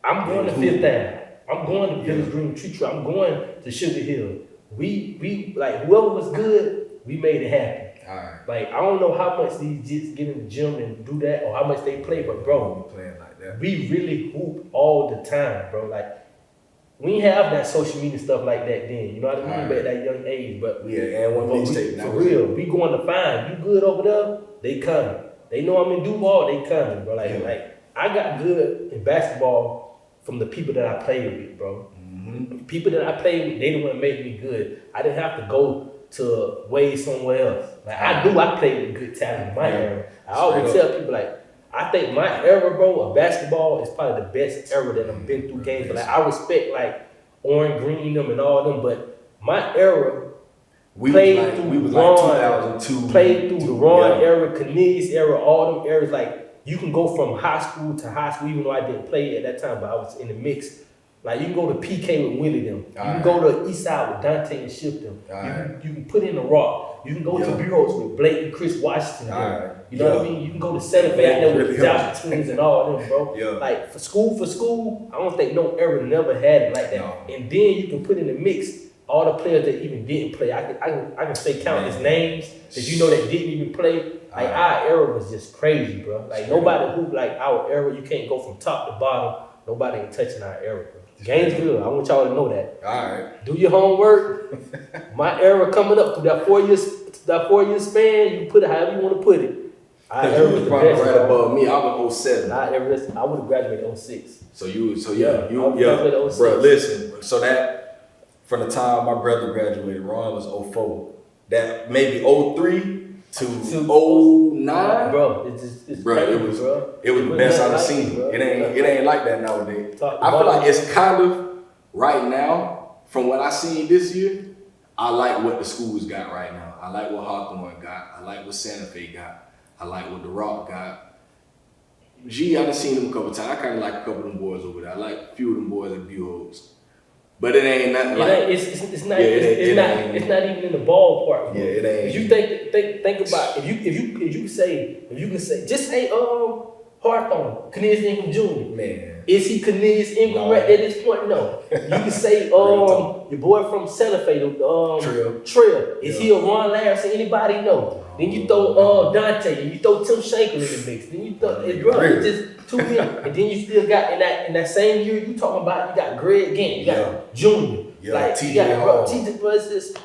I'm going to Fifth Ave. I'm going to Village Green Tree Trail. I'm going to Sugar Hill. We like whoever was good, we made it happen. All right. Like I don't know how much these jits get in the gym and do that, or how much they play, but bro, Playing like that. we really hoop all the time, bro. Like we ain't have that social media stuff like that then. You know what I mean? Right. Back at that young age, but Yeah, and one but mixtape. for real, we going to find you good over there. They coming. They know I'm in Duval. They coming, bro. Like I got good in basketball from the people that I played with, bro. Mm-hmm. People that I played with, they the one made me good. I didn't have to go to way somewhere else. Like I played with good talent in my era. I always tell people like, I think my era, bro, of basketball is probably the best era that I've been through games. But like I respect like Orange Green them and all them, but my era played through Ron, 2002. played through the Ron era, Cornelius era, all them eras. Like you can go from high school to high school, even though I didn't play at that time, but I was in the mix. Like you can go to PK with Willie them. You can go to East Side with Dante and Shift them. You can put in the Rock. You can go to Bureaus with Blake and Chris Washington. You know what I mean? You can go to Santa Fe out there with the Josh Twins and all them, bro. Like for school, I don't think no era never had it like that. No. And then you can put in the mix all the players that even didn't play. I can say count his names that you know that didn't even play. Like our era was just crazy, bro. Like nobody who like our era, you can't go from top to bottom. Nobody ain't touching our era, bro. Game's good. I want y'all to know that. All right. Do your homework. My era coming up through that 4 years, span. You put it however you want to put it. Our era was the probably best, right bro. above me. I'm in 07. I would have graduated 06. So you, graduated 06. Bro, listen. So that from the time my brother graduated, Ron was 04. That maybe 03 to 09. Bro, it's Bro, crazy, it was bro. the best I've seen. Bro. It ain't like that nowadays. I feel like it's kind of right now, from what I seen this year, I like what the schools got right now. I like what Hawthorne got. I like what Santa Fe got. I like what The Rock got. I done seen them a couple times. I kind of like a couple of them boys over there. I like a few of them boys at Bureaus. But it ain't nothing like it's not even in the ballpark. Bro. Yeah, it ain't. If you think about if you can say just say Hawthorne, Cornelius Ingram Jr. Man. Is he Cornelius Ingram at this point? No. You can say your boy from Santa Fe, Trill. Is he a Ron Larson? Anybody know? Then you throw Dante, and you throw Tim Shanker in the mix. Then you throw it's just too many. And then you still got in that same year you talking about you got Greg Gant, you got Junior, like TJ you got Hall. TJ, bro. It's just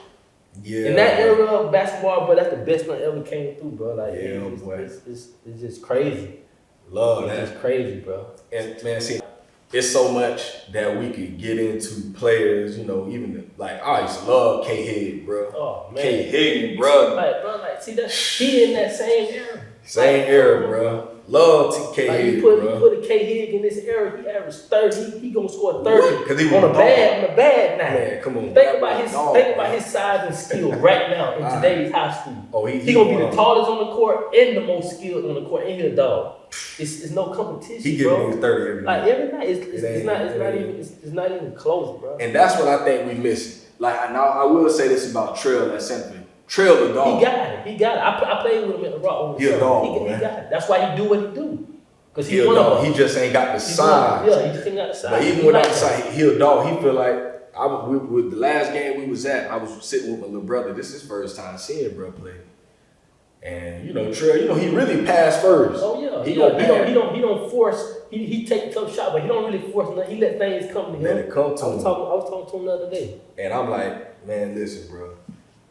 in that era of basketball, bro. That's the best one ever came through, bro. Like it's just crazy. Love that. It's just crazy, bro. And man, see, it's so much that we could get into players, even like I used to love K Higg, bro. Oh man. K Higg, bro. Like see that he in that same era. Same era, bro. Love TK like Higg, you bro. put a K Higg in this era, he averaged 30. He gonna score 30 'Cause he was on a a bad night. Man, come on. Think about his size and skill right now in today's high school. Oh, he gonna be the tallest on the court and the most skilled on the court, and he a dog. It's no competition, He bro. giving you 30 every night. Like every night, it's not even close, bro. And that's what I think we missing. Like now, I will say this about Trail at Santa Fe. Trail the dog. He got it. I played with him at the Rock. He a dog, he man. got it. That's why he do what he do. Cause He a dog. He just ain't got the size. He just ain't got the size. But even without the size, he a dog. He feel like with the last game we was at, I was sitting with my little brother. This is his first time seeing bro play. And Trail, he really passed first. Oh yeah. He don't force. He take tough shot, but he don't really force nothing. He let things come to him. Let it come to him. I was talking to him the other day. And I'm like, man, listen, bro.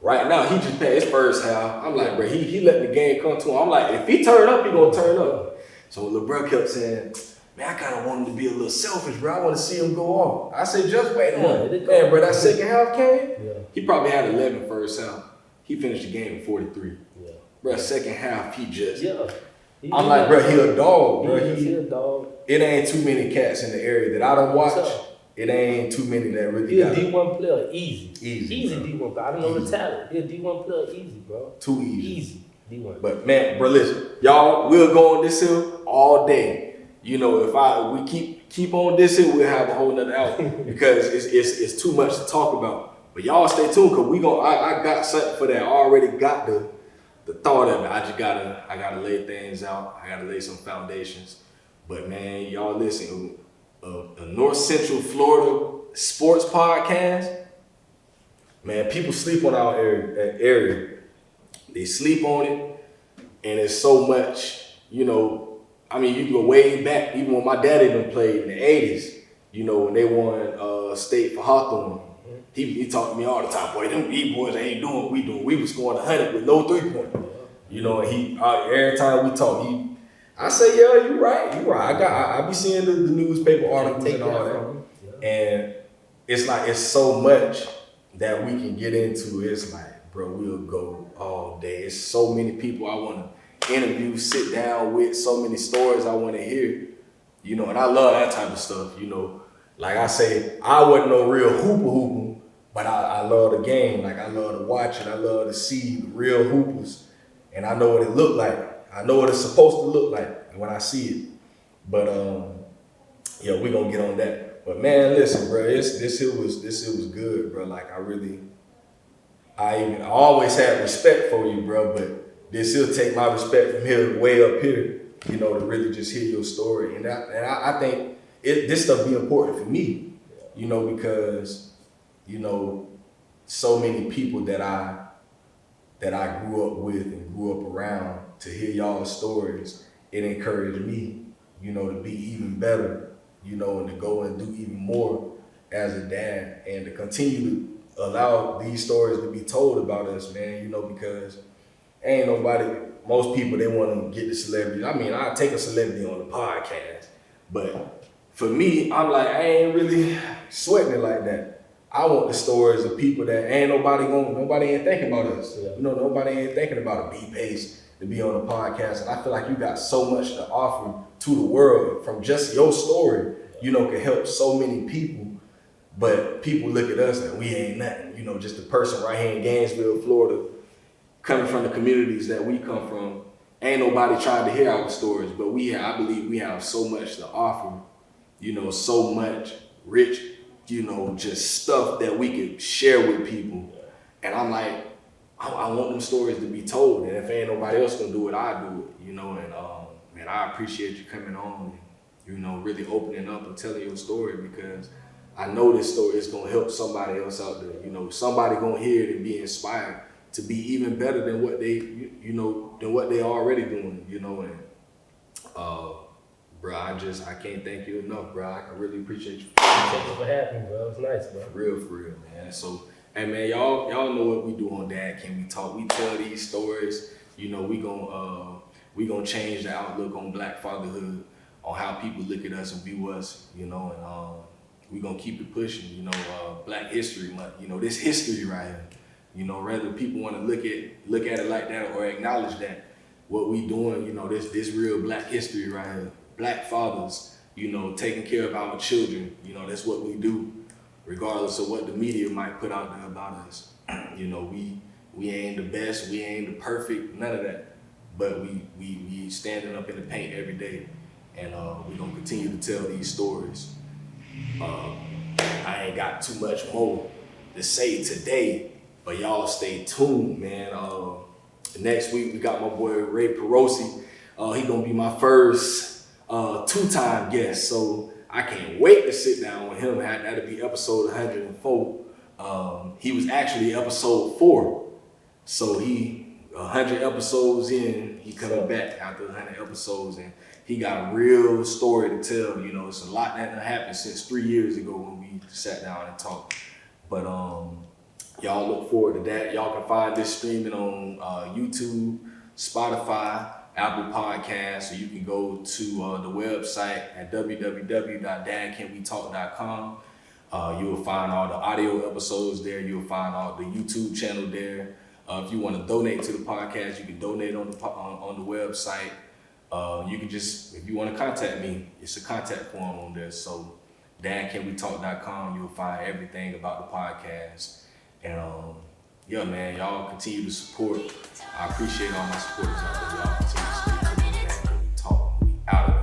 Right now, he just passed his first half. I'm like, bro, he let the game come to him. I'm like, if he turn up, he gonna turn up. So LeBron kept saying, man, I kind of want him to be a little selfish, bro. I want to see him go off. I said, just wait on him. Man, bro, that second half came. Yeah. He probably had 11 first half. He finished the game with 43. Yeah. Bro, second half, he just. Yeah. I'm like, bro, he a dog, bro. He a dog. It ain't too many cats in the area that I don't watch. It ain't too many that really got it. He a D1 player, easy. Easy, D1 player. I don't know the talent. He a D1 player, easy, bro. Too easy. Easy. D1. But man, bro, listen, y'all, we'll go on this hill all day. If we keep on this hill, we'll have a whole nother hour because it's too much to talk about. But y'all stay tuned because I got something for that. I already got the thought of it. I gotta lay things out. I gotta lay some foundations. But man, y'all listen. a North Central Florida sports podcast. Man, people sleep on our area. They sleep on it, and it's so much, you know. I mean, you can go way back, even when my daddy done played in the 80s, you know, when they won state for Hawthorne. He talked to me all the time, boy, them E-boys ain't doing what we doing. We was scoring 100 with no 3-pointer. You know, and every time we talk, I say, yeah, you're right. I be seeing the newspaper articles and all that. And it's like, it's so much that we can get into. It's like, bro, we'll go all day. It's so many people I want to interview, sit down with, so many stories I want to hear, you know, and I love that type of stuff, you know. Like I say, I wasn't no real hooper, but I love the game. Like, I love to watch it. I love to see the real hoopers, and I know what it look like. I know what it's supposed to look like when I see it. But yeah, we gonna get on that. But man, listen, bro, this here was good, bro. Like, I always had respect for you, bro, but this will take my respect from here way up here, you know, to really just hear your story. And I think this stuff be important for me, you know, because, you know, so many people that I grew up with and grew up around, to hear y'all's stories, it encouraged me, you know, to be even better, you know, and to go and do even more as a dad, and to continue to allow these stories to be told about us, man, you know, because ain't nobody, most people, they want to get the celebrity. I mean, I take a celebrity on the podcast, but for me, I'm like, I ain't really sweating it like that. I want the stories of people that nobody ain't thinking about us. Yeah. You know, nobody ain't thinking about a B-Pace to be on a podcast. And I feel like you got so much to offer to the world from just your story, you know, can help so many people. But people look at us and we ain't nothing. You know, just a person right here in Gainesville, Florida, coming from the communities that we come from. Ain't nobody trying to hear our stories, but I believe we have so much to offer, you know, so much rich, you know, just stuff that we could share with people. And I'm like, I want them stories to be told. And if ain't nobody else gonna do it, I do it, you know. And man, I appreciate you coming on and, you know, really opening up and telling your story, because I know this story is gonna help somebody else out there. You know, somebody gonna hear it and be inspired to be even better than what they, you know, than what they already doing, you know. And bro, I can't thank you enough, bro. I really appreciate you. Thank you for having me, bro. It was nice, bro. For real, man. So, hey, man, y'all know what we do on Dad Can We Talk. We tell these stories. You know, we gonna change the outlook on Black fatherhood, on how people look at us and view us. You know, and we gonna keep it pushing. You know, Black History Month. You know, this history right here. You know, whether people want to look at it like that or acknowledge that what we doing. You know, this real Black history right here. Black fathers, you know, taking care of our children, you know, that's what we do, regardless of what the media might put out there about us. You know, we ain't the best, we ain't the perfect, none of that, but we standing up in the paint every day, and we gonna continue to tell these stories. I ain't got too much more to say today, but y'all stay tuned, man. Next week we got my boy Ray Perosi. He gonna be my first two-time guest, so I can't wait to sit down with him. That'll be episode 104. He was actually episode 4, so he 100 episodes in, he coming back after 100 episodes, and he got a real story to tell. You know, it's a lot that happened since 3 years ago when we sat down and talked. But y'all look forward to that. Y'all can find this streaming on YouTube, Spotify, Apple Podcasts, or you can go to the website at www.dadcanwetalk.com. You'll find all the audio episodes there. You'll find all the YouTube channel there. If you want to donate to the podcast, you can donate on the website. You can just, if you want to contact me, it's a contact form on there. So dadcanwetalk.com, you'll find everything about the podcast. And yeah, man, y'all continue to support. I appreciate all my supporters out there. Y'all continue to stay tuned. Dad Can We Talk. We out of